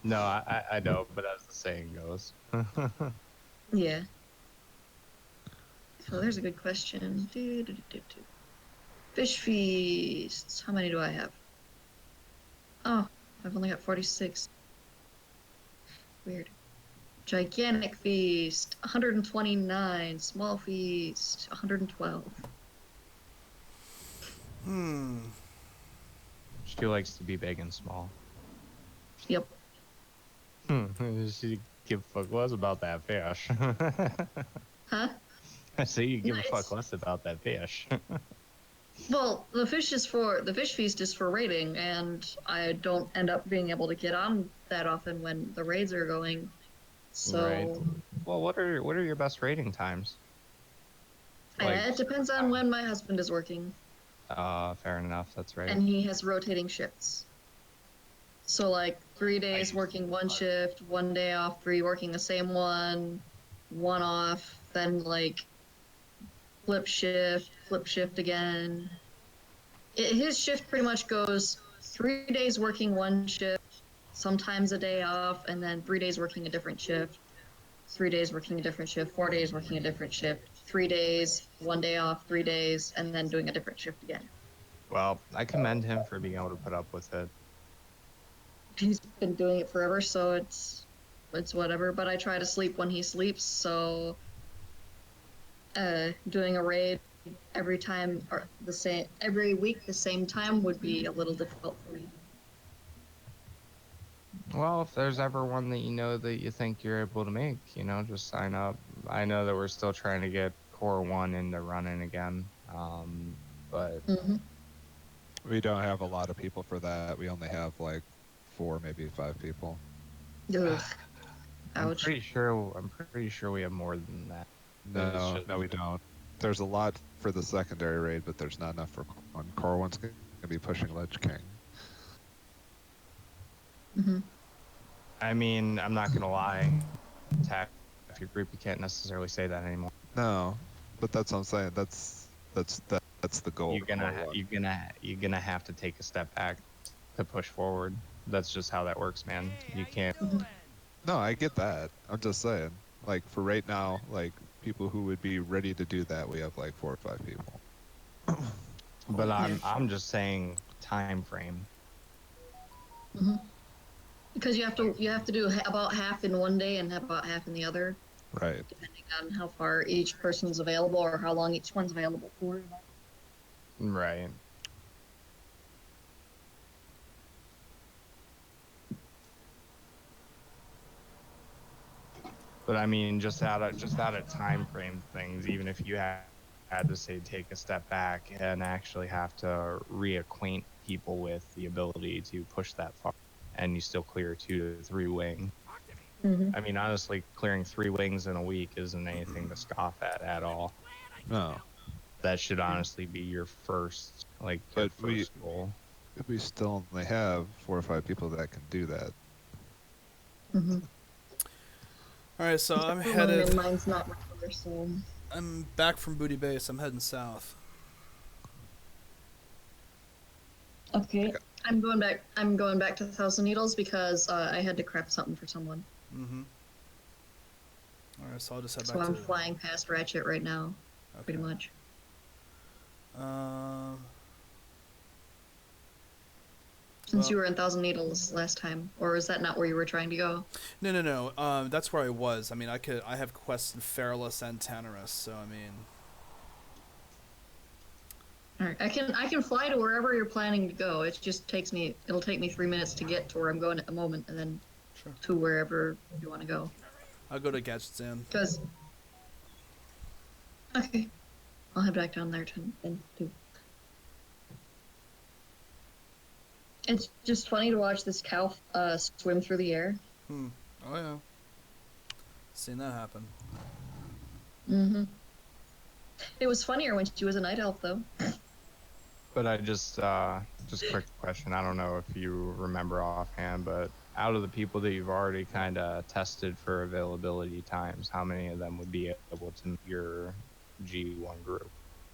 No, I know, but as the saying goes. Yeah. So there's a good question. Fish feasts. How many do I have? Oh, I've only got 46. Weird. Gigantic feast, 129. Small feast, 112. She likes to be big and small. Yep. She give a fuck less about that fish. Huh? I say you give a Nice. fuck less about that fish. Well, the fish feast is for raiding, and I don't end up being able to get on that often when the raids are going. So Right. Well, what are your best rating times? it depends on when my husband is working, Fair enough. That's right. and he has rotating shifts. So like 3 days working one shift, 1 day off, 3 working the same one off, then like flip shift again. His shift pretty much goes 3 days working one shift, sometimes a day off, and then 3 days working a different shift, 3 days working a different shift, 4 days working a different shift, 3 days, 1 day off, 3 days, and then doing a different shift again. Well, I commend him for being able to put up with it. He's been doing it forever, so it's whatever. But I try to sleep when he sleeps, so doing a raid every time or every week the same time would be a little difficult for me. Well, if there's ever one that you think you're able to make, just sign up. I know that we're still trying to get Core 1 into running again, but We don't have a lot of people for that. We only have like 4, maybe 5 people. Ugh. I'm Ouch. pretty sure we have more than that. No, we don't. There's a lot for the secondary raid, but there's not enough for one. Core 1's going to be pushing Ledge King. I mean, I'm not gonna lie. Attack your group, you can't necessarily say that anymore. No, but that's what I'm saying. That's the goal. You're gonna have to take a step back to push forward. That's just how that works, man. You can't. No, I get that. I'm just saying. Like for right now, like people who would be ready to do that, we have like 4 or 5 people. But I'm just saying time frame. Hmm. Because you have to do about half in one day and about half in the other, Right. depending on how far each person's available or how long each one's available for. Right. But I mean, just out of time frame things, even if you had to say take a step back and actually have to reacquaint people with the ability to push that far, and you still clear 2 to 3 wing. Hmm. I mean, honestly, clearing 3 wings in a week isn't anything to scoff at all. No, That should honestly be your first, like your but we first goal. we still only have 4 or 5 people that can do that. Hmm. All right, so I'm Mine headed. and mine's not regular, so I'm back from Booty Base. I'm heading south. okay. I'm going back to Thousand Needles because I had to craft something for someone. Mm-hmm. All right, so I'll just head So back I'm to. flying past Ratchet right now, pretty Okay. much. Um. Since Well, you were in Thousand Needles last time, or is that not where you were trying to go? no. That's where I was. I mean, I have quests in Feralus and Tanarus, so I mean. All right, I can fly to wherever you're planning to go. It'll take me 3 minutes to get to where I'm going at the moment, and then Sure. to wherever you want to go. I'll go to Gadgetzan. Because okay, I'll head back down there then too. It's just funny to watch this cow swim through the air. Oh yeah. Seen that happen. Mm-hmm. It was funnier when she was a night elf, though. But I just quick question. I don't know if you remember offhand, but out of the people that you've already kind of tested for availability times, how many of them would be able to meet your G1 group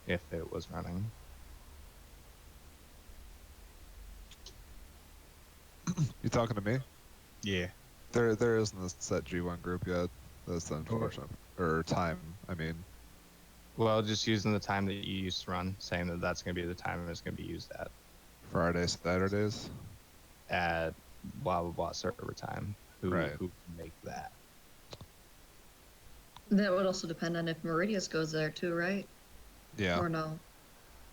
if it was running? You talking to me? Yeah. There isn't a set G1 group yet. That's unfortunate. Or time, I mean. Well, just using the time that you used to run, saying that that's going to be the time it's going to be used Fridays, Saturdays. at blah blah blah server time. Who Right. who can make that? That would also depend on if Meridius goes there too, right? Yeah. Or no?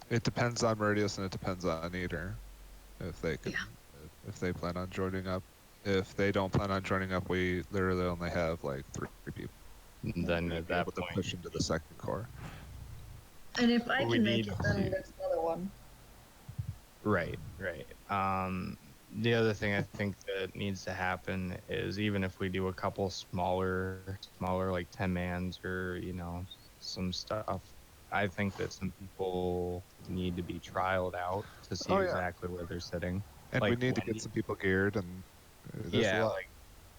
It depends on Meridius and it depends on Eater. If they can, Yeah. if they plan on joining up. If they don't plan on joining up, we literally only have like 3 people. Then We'd at be that able to point, push into the second core. And if I we can make need it, then to. there's another one. Right. The other thing I think that needs to happen is even if we do a couple smaller like 10 mans or some stuff, I think that some people need to be trialed out to see Oh, yeah. exactly where they're sitting. And Like we need to Wendy. get some people geared, and there's a Yeah, lot. like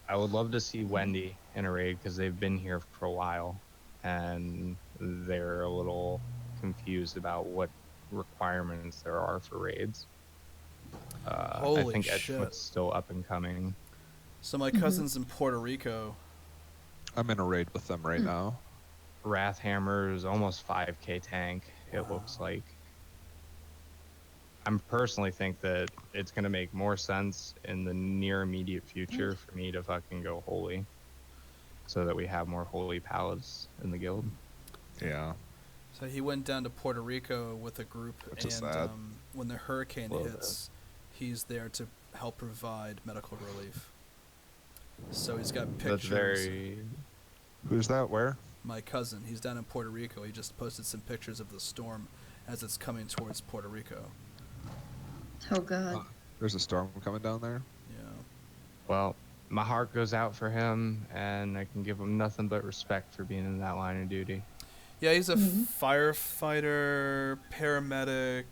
I would love to see Wendy in a raid because they've been here for a while and they're a little confused about what requirements there are for raids. I Holy think shit. Edgefoot's still up and coming. So my cousin's in Puerto Rico. I'm in a raid with them right now. Wrathhammer is almost 5k tank, it looks like. I personally think that it's going to make more sense in the near immediate future for me to fucking go holy so that we have more holy palace in the guild. Yeah. So he went down to Puerto Rico with a group, Which is and sad. when the hurricane Love hits, he's there to help provide medical relief. So he's got That's pictures. very. Who's that? Where? My cousin, he's down in Puerto Rico. He just posted some pictures of the storm as it's coming towards Puerto Rico. Oh God. There's a storm coming down there. Yeah. Well, my heart goes out for him, and I can give him nothing but respect for being in that line of duty. Yeah, he's a firefighter, paramedic,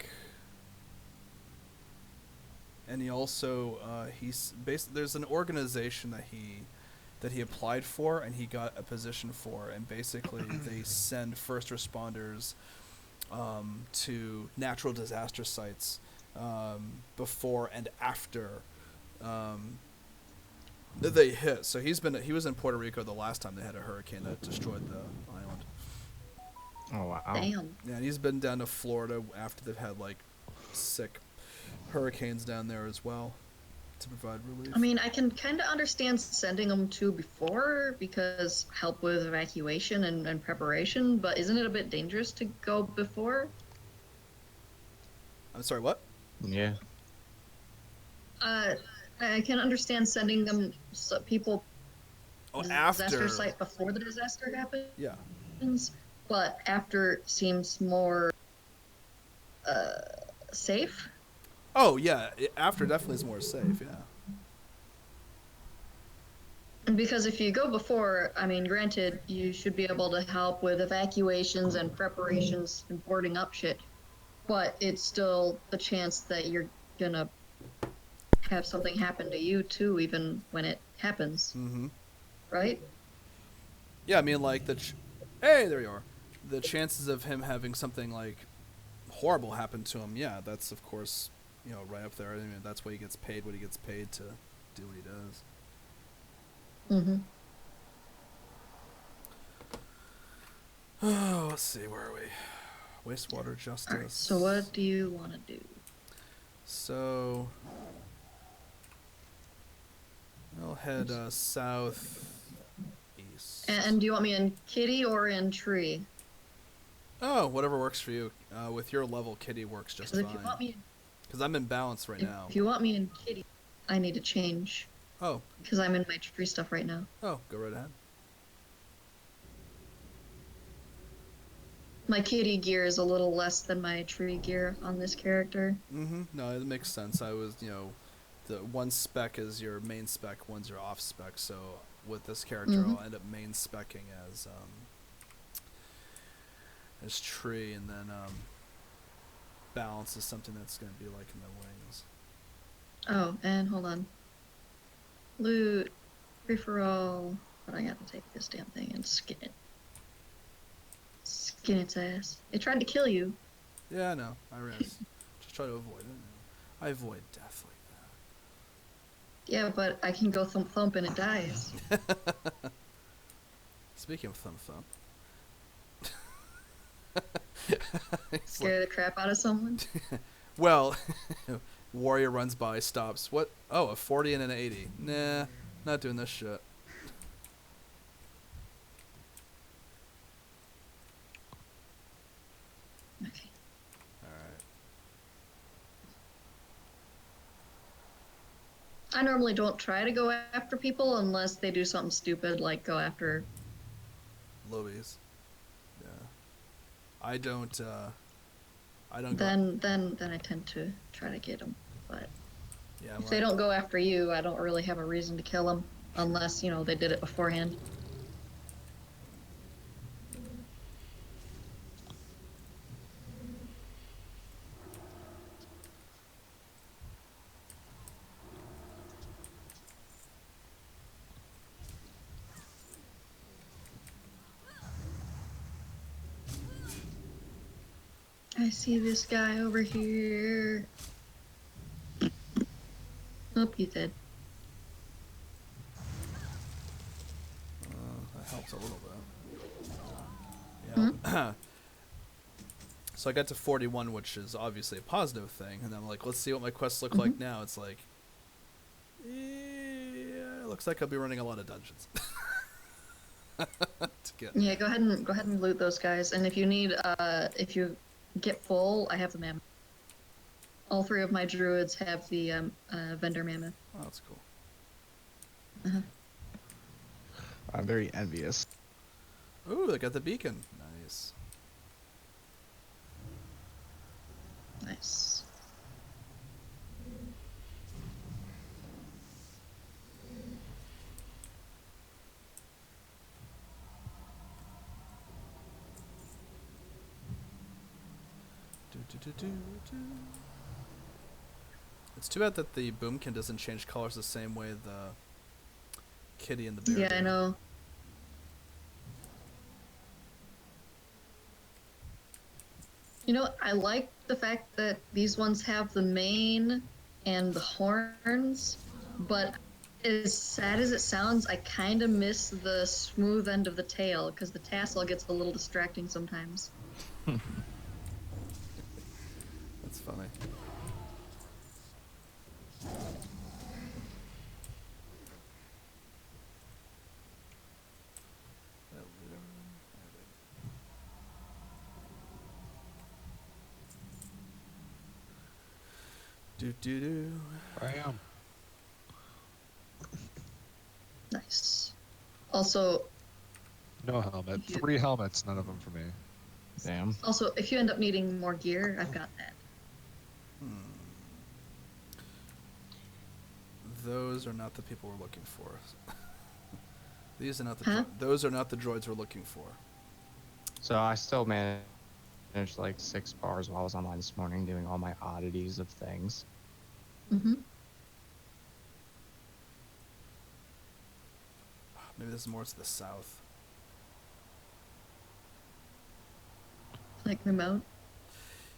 and he also there's an organization that he applied for and he got a position for, and basically they send first responders to natural disaster sites before and after they hit. So he was in Puerto Rico the last time they had a hurricane that destroyed the island. Oh, wow. Damn. Yeah, and he's been down to Florida after they've had like sick hurricanes down there as well to provide relief. I mean, I can kind of understand sending them to before because help with evacuation and preparation, but isn't it a bit dangerous to go before? I'm sorry, what? Yeah. I can understand sending them people Oh, disaster after. site before the disaster Yeah. happens, but after seems more uh, safe. Oh, yeah. After definitely is more safe, yeah. Because if you go before, I mean, granted, you should be able to help with evacuations and preparations and boarding up shit, but it's still the chance that you're gonna have something happen to you too, even when it happens, Mm-hmm. right? Yeah, I mean, like, hey, there you are. The chances of him having something, like, horrible happen to him, yeah, that's, of course, right up there. I mean, that's why he gets paid what he gets paid to do what he does. Mm-hmm. Oh, let's see, where are we? Wastewater justice. All right. So what do you want to do? So I'll head south east. And do you want me in kitty or in tree? Oh, whatever works for you. With your level, kitty works just Because if you fine. want me, Because I'm in balance right now. if you want me in kitty, I need to change Oh, because I'm in my tree stuff right now. go right ahead. My kitty gear is a little less than my tree gear on this character. Mm-hmm. No, it makes sense. I was, the one spec is your main spec, one's your off spec. So with this character, I'll end up main specking as tree, and then balance is something that's going to be like in the wings. Oh, and hold on. Loot, free for all, but I gotta take this damn thing and skin it. Skin its ass. It tried to kill you. Yeah, I know. I realize. Just try to avoid it. I avoid death Yeah, but I can go thump thump and it dies. like that. Speaking of thump thump. It's Scare the crap out of someone. well, warrior runs by, stops. What? Oh, a 40 and an 80. Nah, not doing this shit. Okay. Alright. I normally don't try to go after people unless they do something stupid like go after. Lobies. Yeah. I don't go. Then I tend to try to get them. But Yeah, if they don't go after you, I don't really have a reason to kill them unless they did it beforehand. I see this guy over here. Oh, he's dead. That helps a little bit. Yeah. So I got to 41, which is obviously a positive thing, and I'm like, let's see what my quests look like now. It's like, yeah, it looks like I'll be running a lot of dungeons. To get. Yeah, go ahead and loot those guys. And if you need, if you get full, I have the mammoth. All three of my druids have the vendor mammoth. Oh, that's cool. I'm very envious. Ooh, they got the beacon. Nice. Nice. It's too bad that the boomkin doesn't change colors the same way the kitty and the bear Yeah, do. I know. I like the fact that these ones have the mane and the horns, but as sad as it sounds, I kind of miss the smooth end of the tail because the tassel gets a little distracting sometimes. That's funny. Do do do. I am. Nice. Also, No helmet. You- 3 helmets, none of them for me. Damn. if you end up needing more gear, I've got that. Those are not the people we're looking for. These are not the. Huh? Those are not the droids we're looking for. So I still managed like 6 bars while I was online this morning doing all my oddities of things. Mm-hmm. Maybe this is more to the south. Like remote.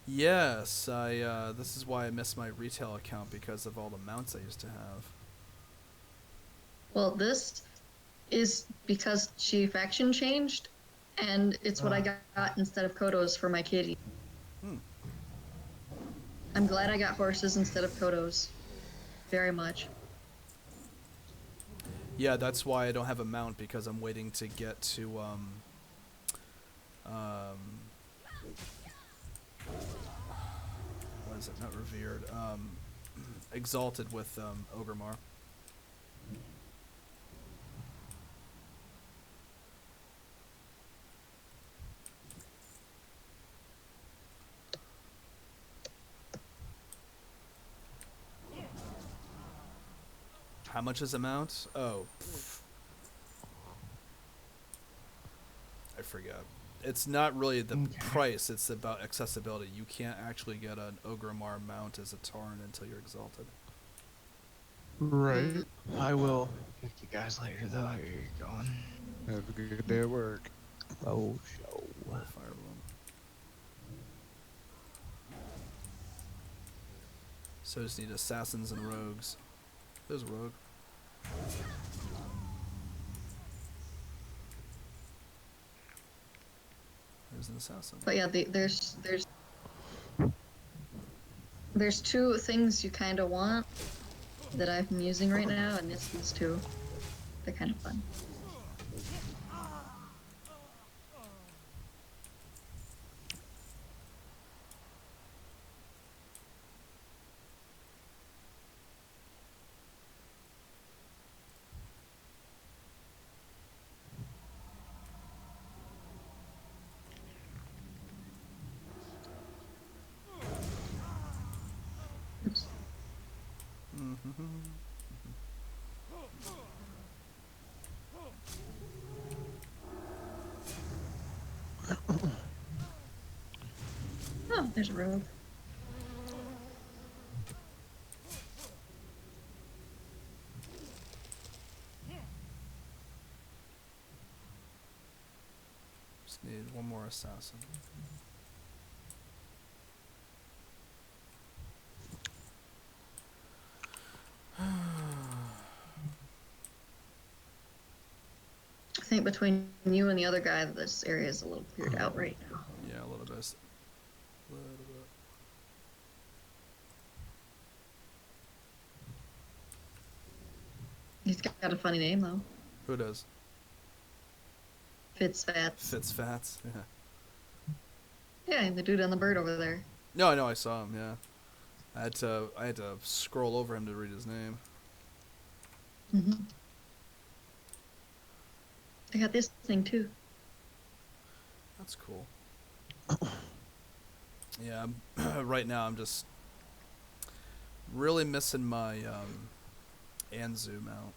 Yes, I. This is why I missed my retail account because of all the mounts I used to have. Well, this is because Chief Action changed, and it's what I got instead of Kodos for my kitty. Hmm. I'm glad I got horses instead of Kodos. Very much. Yeah, that's why I don't have a mount because I'm waiting to get to what is it? Not revered. Exalted with Ogremar. How much is a mount? Oh, I forgot. It's not really the price, it's about accessibility. You can't actually get an Ogremar mount as a Tauren until you're exalted. Right. I will get you guys later though. Here you going. Have a good day at work. Oh, show. Fire Emblem. So just need assassins and rogues. There's a rogue. There's an assassin. But yeah, there's 2 things you kind of want that I'm using right now, and it's these 2. They're kind of fun. Oops. Oh, there's a rogue. Just need one more assassin. I think between you and the other guy, this area is a little cleared out right now. Yeah, a little bit. Little bit. He's got a funny name though. Who does? Fitzfats. Fitzfats. Yeah. Yeah, the dude on the bird over there. No, I know. I saw him. Yeah. I had to scroll over him to read his name. Mm-hmm. I got this thing too. That's cool. Yeah. Right now, I'm just really missing my Anzu mount.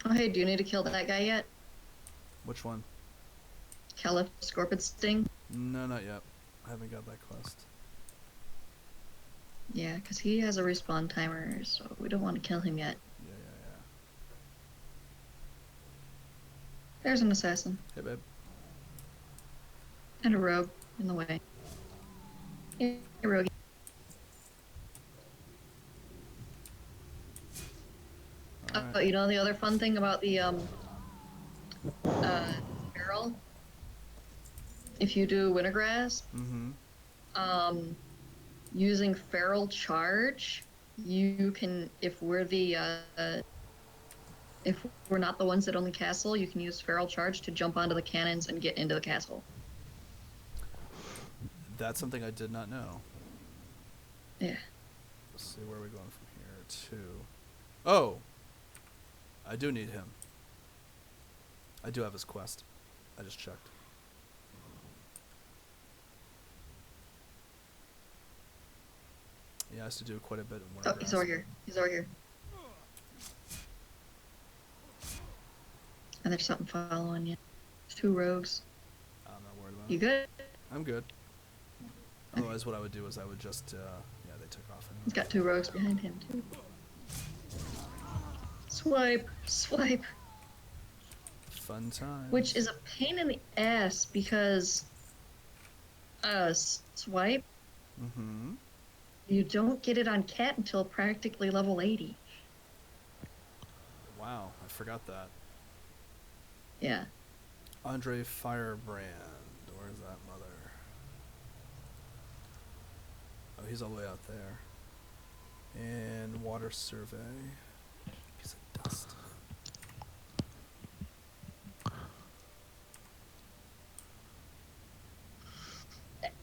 Oh hey, do you need to kill that guy yet? Which one? Caliph Scorpid Sting? No, not yet. I haven't got that quest. Yeah, because he has a respawn timer, so we don't want to kill him yet. Yeah. There's an assassin. Hey, babe. And a rogue in the way. Hey, rogue. Alright. You know the other fun thing about the barrel? If you do Wintergrass, using Feral Charge, you can, if we're not the ones that own the castle, you can use Feral Charge to jump onto the cannons and get into the castle. That's something I did not know. Yeah. Let's see, where are we going from here? To... Oh! I do need him. I do have his quest. I just checked. Yeah, I has to do quite a bit of Oh, he's over here. He's over here. And there's something following you. There's 2 rogues. I'm not worried about You it. good? I'm good. Otherwise, what I would do is I would just, yeah, they took off anyway. He's got 2 rogues behind him, too. Swipe. Swipe. Fun time. Which is a pain in the ass because... swipe, Mm-hmm. you don't get it on cat until practically level 80. Wow, I forgot that. Yeah. Andre Firebrand. Where's that mother? Oh, he's all the way out there. And water survey. Piece of dust.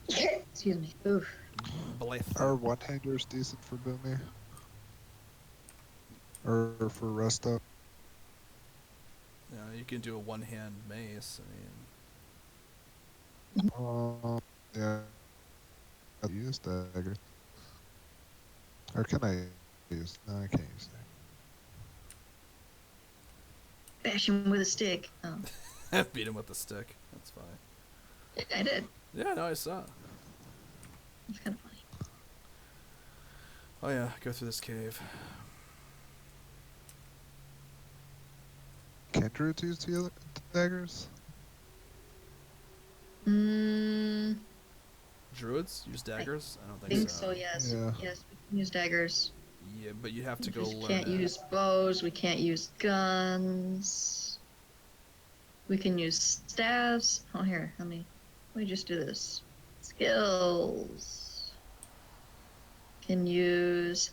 Excuse me. Oof. Blith. Are one-handers decent for Boomy? Or for rest up? You can do a one-hand mace. Yeah. I'll use dagger. Or can I use... No, I can't use dagger. Bash him with a stick. Oh. I mean, beat him with the stick. That's fine. I did. Yeah, no, I saw. It's kind of funny. Oh yeah, go through this cave. Can druids use daggers? Druids use daggers? I don't I think think so. so, yes. Yeah. Yes, we can use daggers. Yeah, but you have to go We learn can't it. use bows, we can't use guns. We can use staves. Oh, here, let me just do this. Skills. Can use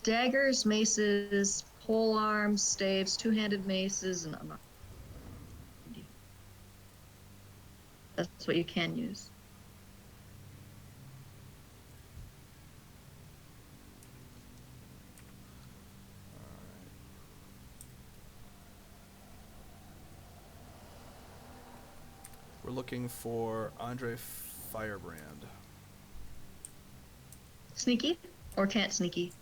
daggers, maces, pole arms, staves, 2-handed maces, and I'm not. That's what you can use. We're looking for Andre Firebrand. Sneaky or can't sneaky?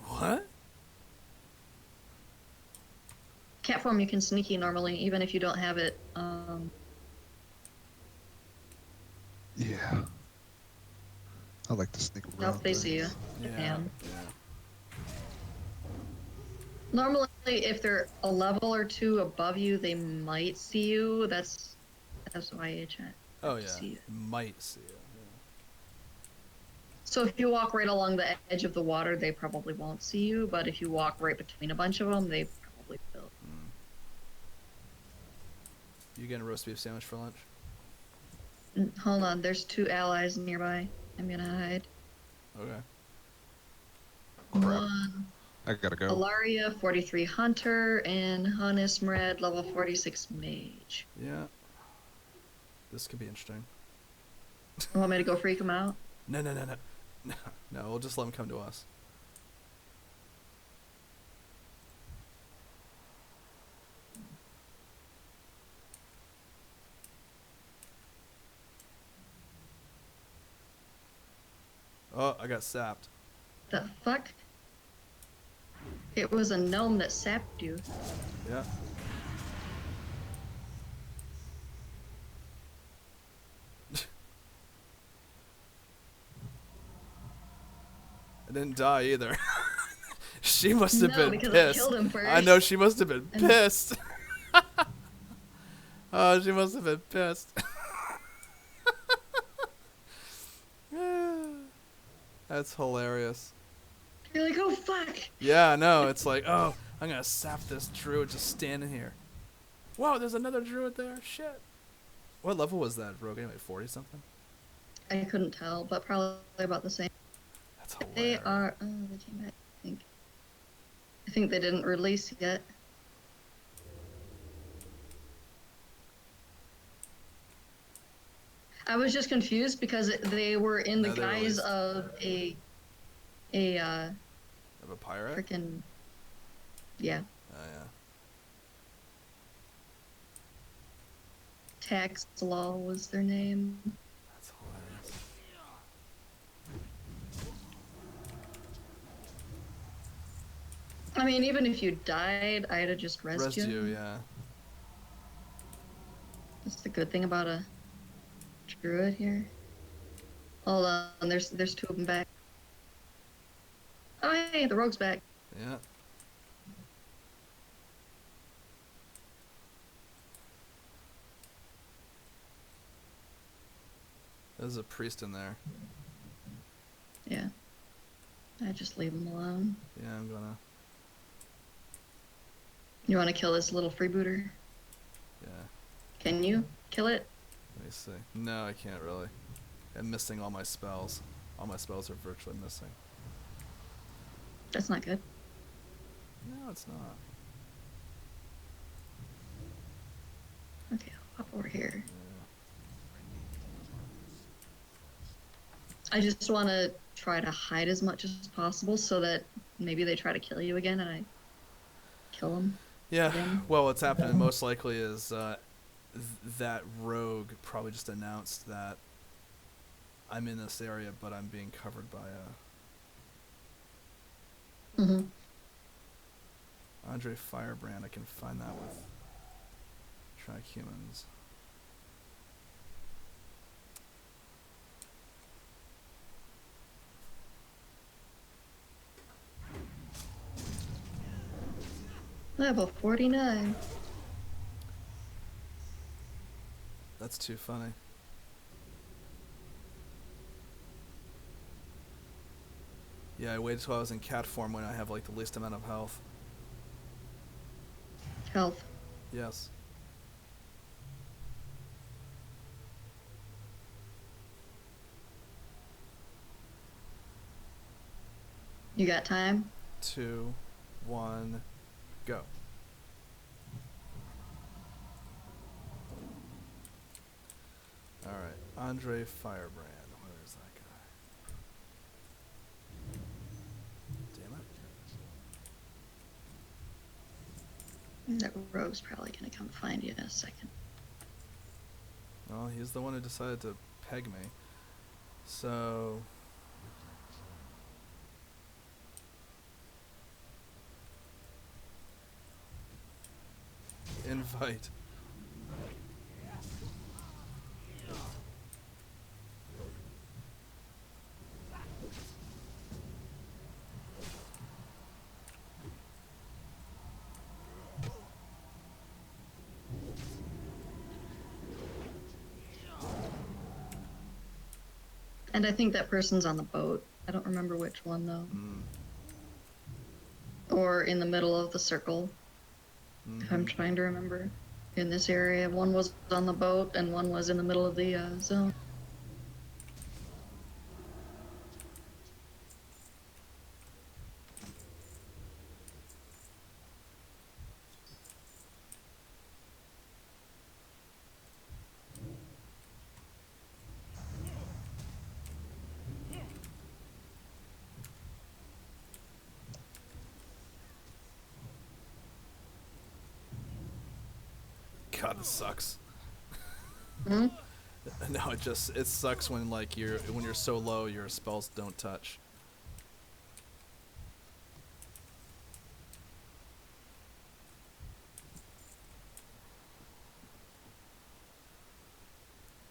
What? Cat form you can sneaky normally, even if you don't have it. Yeah. I like to sneak around. Nope, they see you. Yeah. Damn. Yeah. Normally, if they're a level or 2 above you, they might see you. That's why you try. Oh yeah. See it. Might see it. So if you walk right along the edge of the water, they probably won't see you. But if you walk right between a bunch of them, they probably will. Yeah. You getting a roast beef sandwich for lunch? Hold on, there's 2 allies nearby. I'm gonna hide. Okay. Crap. One, I gotta go. Alaria, 43 Hunter, and Hannes Mred, level 46 Mage. Yeah. This could be interesting. You want me to go freak them out? No. No, we'll just let them come to us. Oh, I got sapped. The fuck? It was a gnome that sapped you. Yeah. I didn't die either. She must have No, been because pissed. I killed him first. I know she must have been And- pissed. Oh, she must have been pissed. That's hilarious. You're like, oh fuck! Yeah, I know. It's like, oh, I'm gonna sap this druid just standing here. Whoa, there's another druid there. Shit. What level was that rogue anyway? 40 something? I couldn't tell, but probably about the same. That's They hilarious. are. Oh, they came back. I think they didn't release yet. I was just confused because they were in the No, they guise released. of a a Of a pirate? freaking yeah, Oh yeah. tax law was their name. That's hilarious. I mean, even if you died, I'd have just Res you. you, yeah. That's the good thing about a druid here. Hold on, there's two of them back. Oh hey, the rogue's back. Yeah. There's a priest in there. Yeah. I just leave him alone. Yeah, I'm gonna. You want to kill this little freebooter? Yeah. Can you kill it? Let me see. No, I can't really. I'm missing all my spells. All my spells are virtually missing. That's not good. No, it's not. Okay, I'll hop over here. Yeah. I just want to try to hide as much as possible so that maybe they try to kill you again and I kill them. Yeah. Again. Well, what's happening most likely is that rogue probably just announced that I'm in this area, but I'm being covered by Mm-hmm. Andre Firebrand. I can find that with track humans. Level 49. That's too funny. Yeah, I waited till I was in cat form when I have like the least amount of health. Health. Yes. You got time? 2, 1, go. Alright, Andre Firebrand. Where is that guy? Damn it. That rogue's probably gonna come find you in a second. Well, he's the one who decided to peg me. So... invite. And I think that person's on the boat. I don't remember which one though. Or in the middle of the circle. If I'm trying to remember. In this area, one was on the boat and one was in the middle of the zone. God, this sucks. Hmm? No, it sucks when like when you're so low your spells don't touch.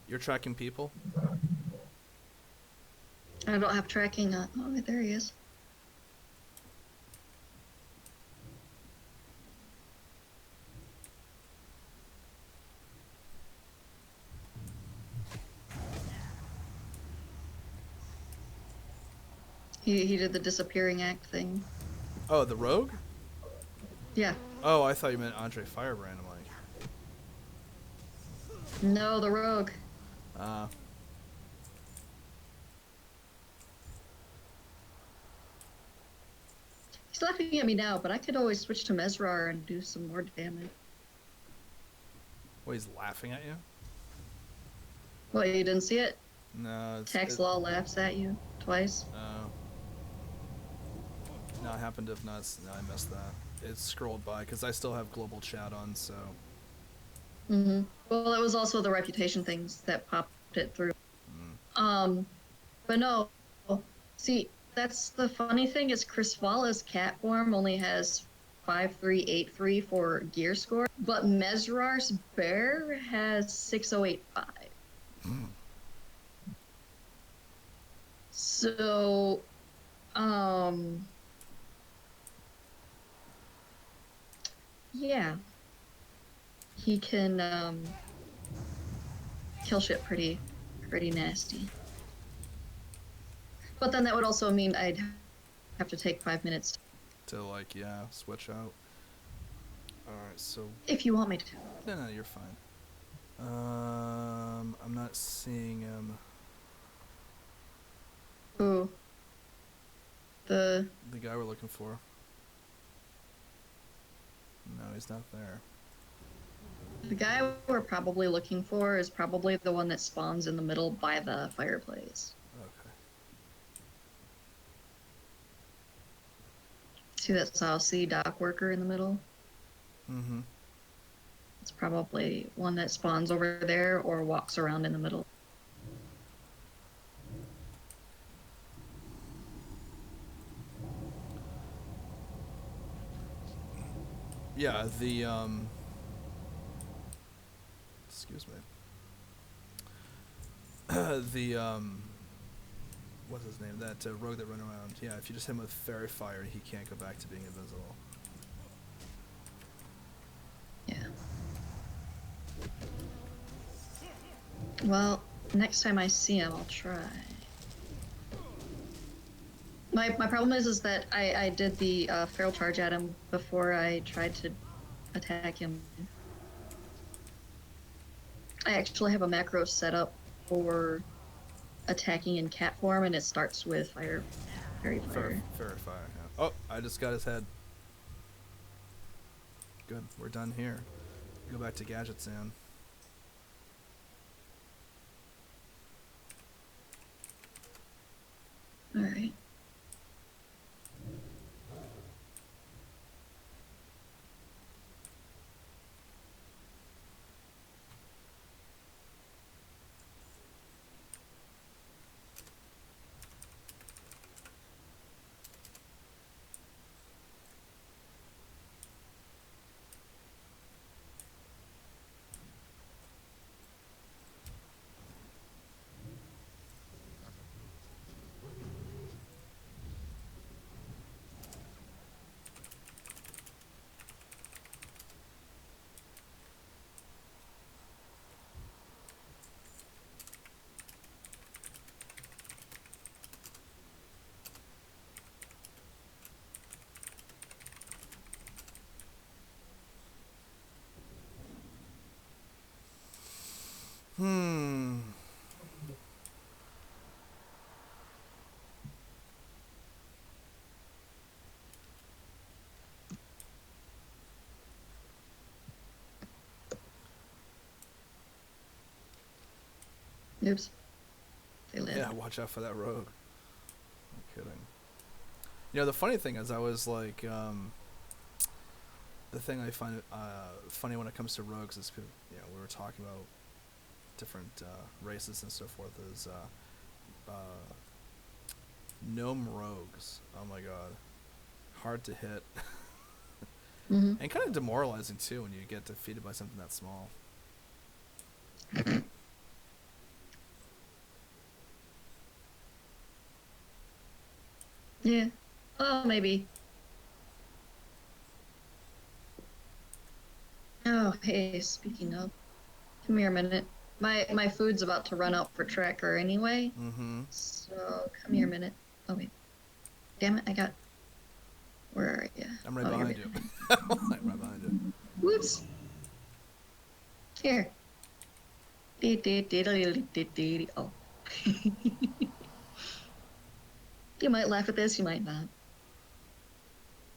You're tracking people? I don't have tracking on. Oh, there he is. He did the disappearing act thing. Oh, the rogue? Yeah. Oh, I thought you meant Andre Firebrand. I'm like, No, the rogue. He's laughing at me now, but I could always switch to Mesrar and do some more damage. well, he's laughing at you? Well, you didn't see it? No, Tax law laughs at you twice. Oh. No, I happened to have not. No, I missed that. It scrolled by because I still have global chat on. So Well, it was also the reputation things that popped it through. mm. But no. See, that's the funny thing is Chris Vala's cat form only has 5383 for gear score, but Mesrar's bear has 6085. So, yeah, he can kill shit pretty nasty. But then that would also mean I'd have to take 5 minutes To like, yeah, switch out. All right, so if you want me to. no, you're fine. I'm not seeing him. Ooh. The guy we're looking for. No, he's not there. The guy we're probably looking for is probably the one that spawns in the middle by the fireplace. Okay. See that South Sea dock worker in the middle? Mm-hmm. It's probably one that spawns over there or walks around in the middle. Yeah, the excuse me. The what's his name? That rogue that ran around. Yeah, if you just hit him with fairy fire, he can't go back to being invisible. Yeah. Well, next time I see him, I'll try. My problem is that I did the feral charge at him before I tried to attack him. I actually have a macro set up for attacking in cat form, and it starts with fairy fire. Fairy fire. Yeah. Oh, I just got his head. Good, we're done here. Go back to Gadget Sound. All right. Oops. They live. Yeah, watch out for that rogue. No kidding. You know, the funny thing is, I was like, the thing I find funny when it comes to rogues is, you know, we were talking about different races and so forth, is gnome rogues. Oh my god. Hard to hit. Mm-hmm. And kind of demoralizing, too, when you get defeated by something that small. Yeah. Oh, maybe. Oh, hey, speaking of, come here a minute. My food's about to run out for tracker anyway. Mm-hmm. So come here a minute. Oh wait. Damn it, I got. Where are you? I'm right Oh, you're behind you. I'm right behind you. Whoops. Here. Oh. You might laugh at this, you might not.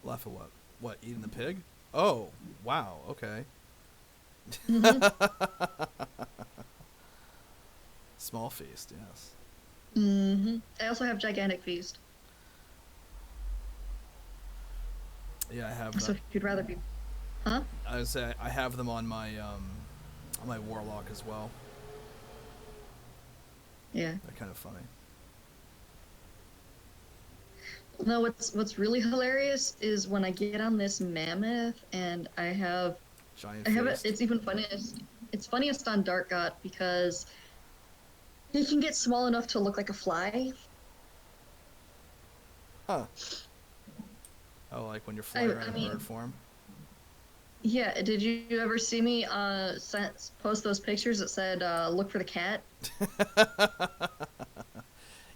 Laugh at what? What, eating the pig? Oh, wow, okay. Mhm. Small feast, yes. Mm-hmm. I also have gigantic feast. Yeah, I have. So if you'd rather be, huh? I would say I have them on my warlock as well. Yeah. They're kind of funny. No, what's really hilarious is when I get on this mammoth and Giant I have it. faced. It's even funniest. It's funniest on Dark God because he can get small enough to look like a fly. Huh. Oh, like when you're flying around I in mean, bird form. yeah. Did you ever see me post those pictures that said "Look for the cat"?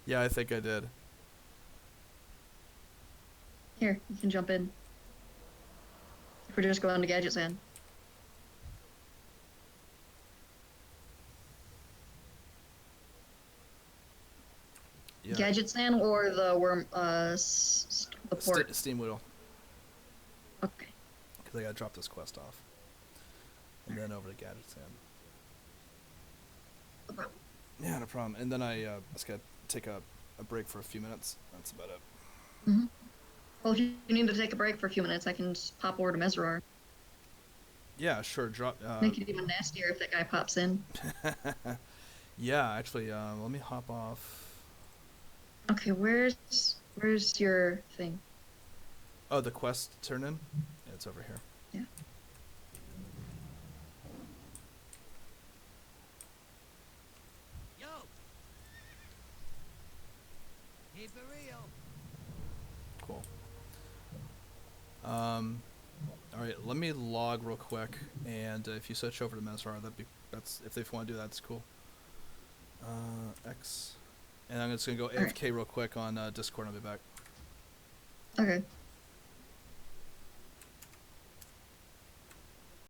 Yeah, I think I did. Here, you can jump in. If we're just going to Gadget Sand. Yeah. Gadget Sand or the worm, the port. Steam Wheel. Okay. Because I gotta drop this quest off. And then over to Gadget Sand. No problem. Yeah, no problem. And then I just gotta take a break for a few minutes. That's about it. Mm-hmm. Well, if you need to take a break for a few minutes, I can just pop over to Mesrar. Yeah, sure. Drop. Make it even nastier if that guy pops in. Yeah, actually, let me hop off. Okay, where's your thing? Oh, the quest turn in? Yeah, it's over here. Yeah. Yo! Keep it real. Cool. All right, let me log real quick, and if you switch over to Mesrar, that's if they want to do that, it's cool. X, and I'm just gonna go AFK real quick on Discord. I'll be back. Okay.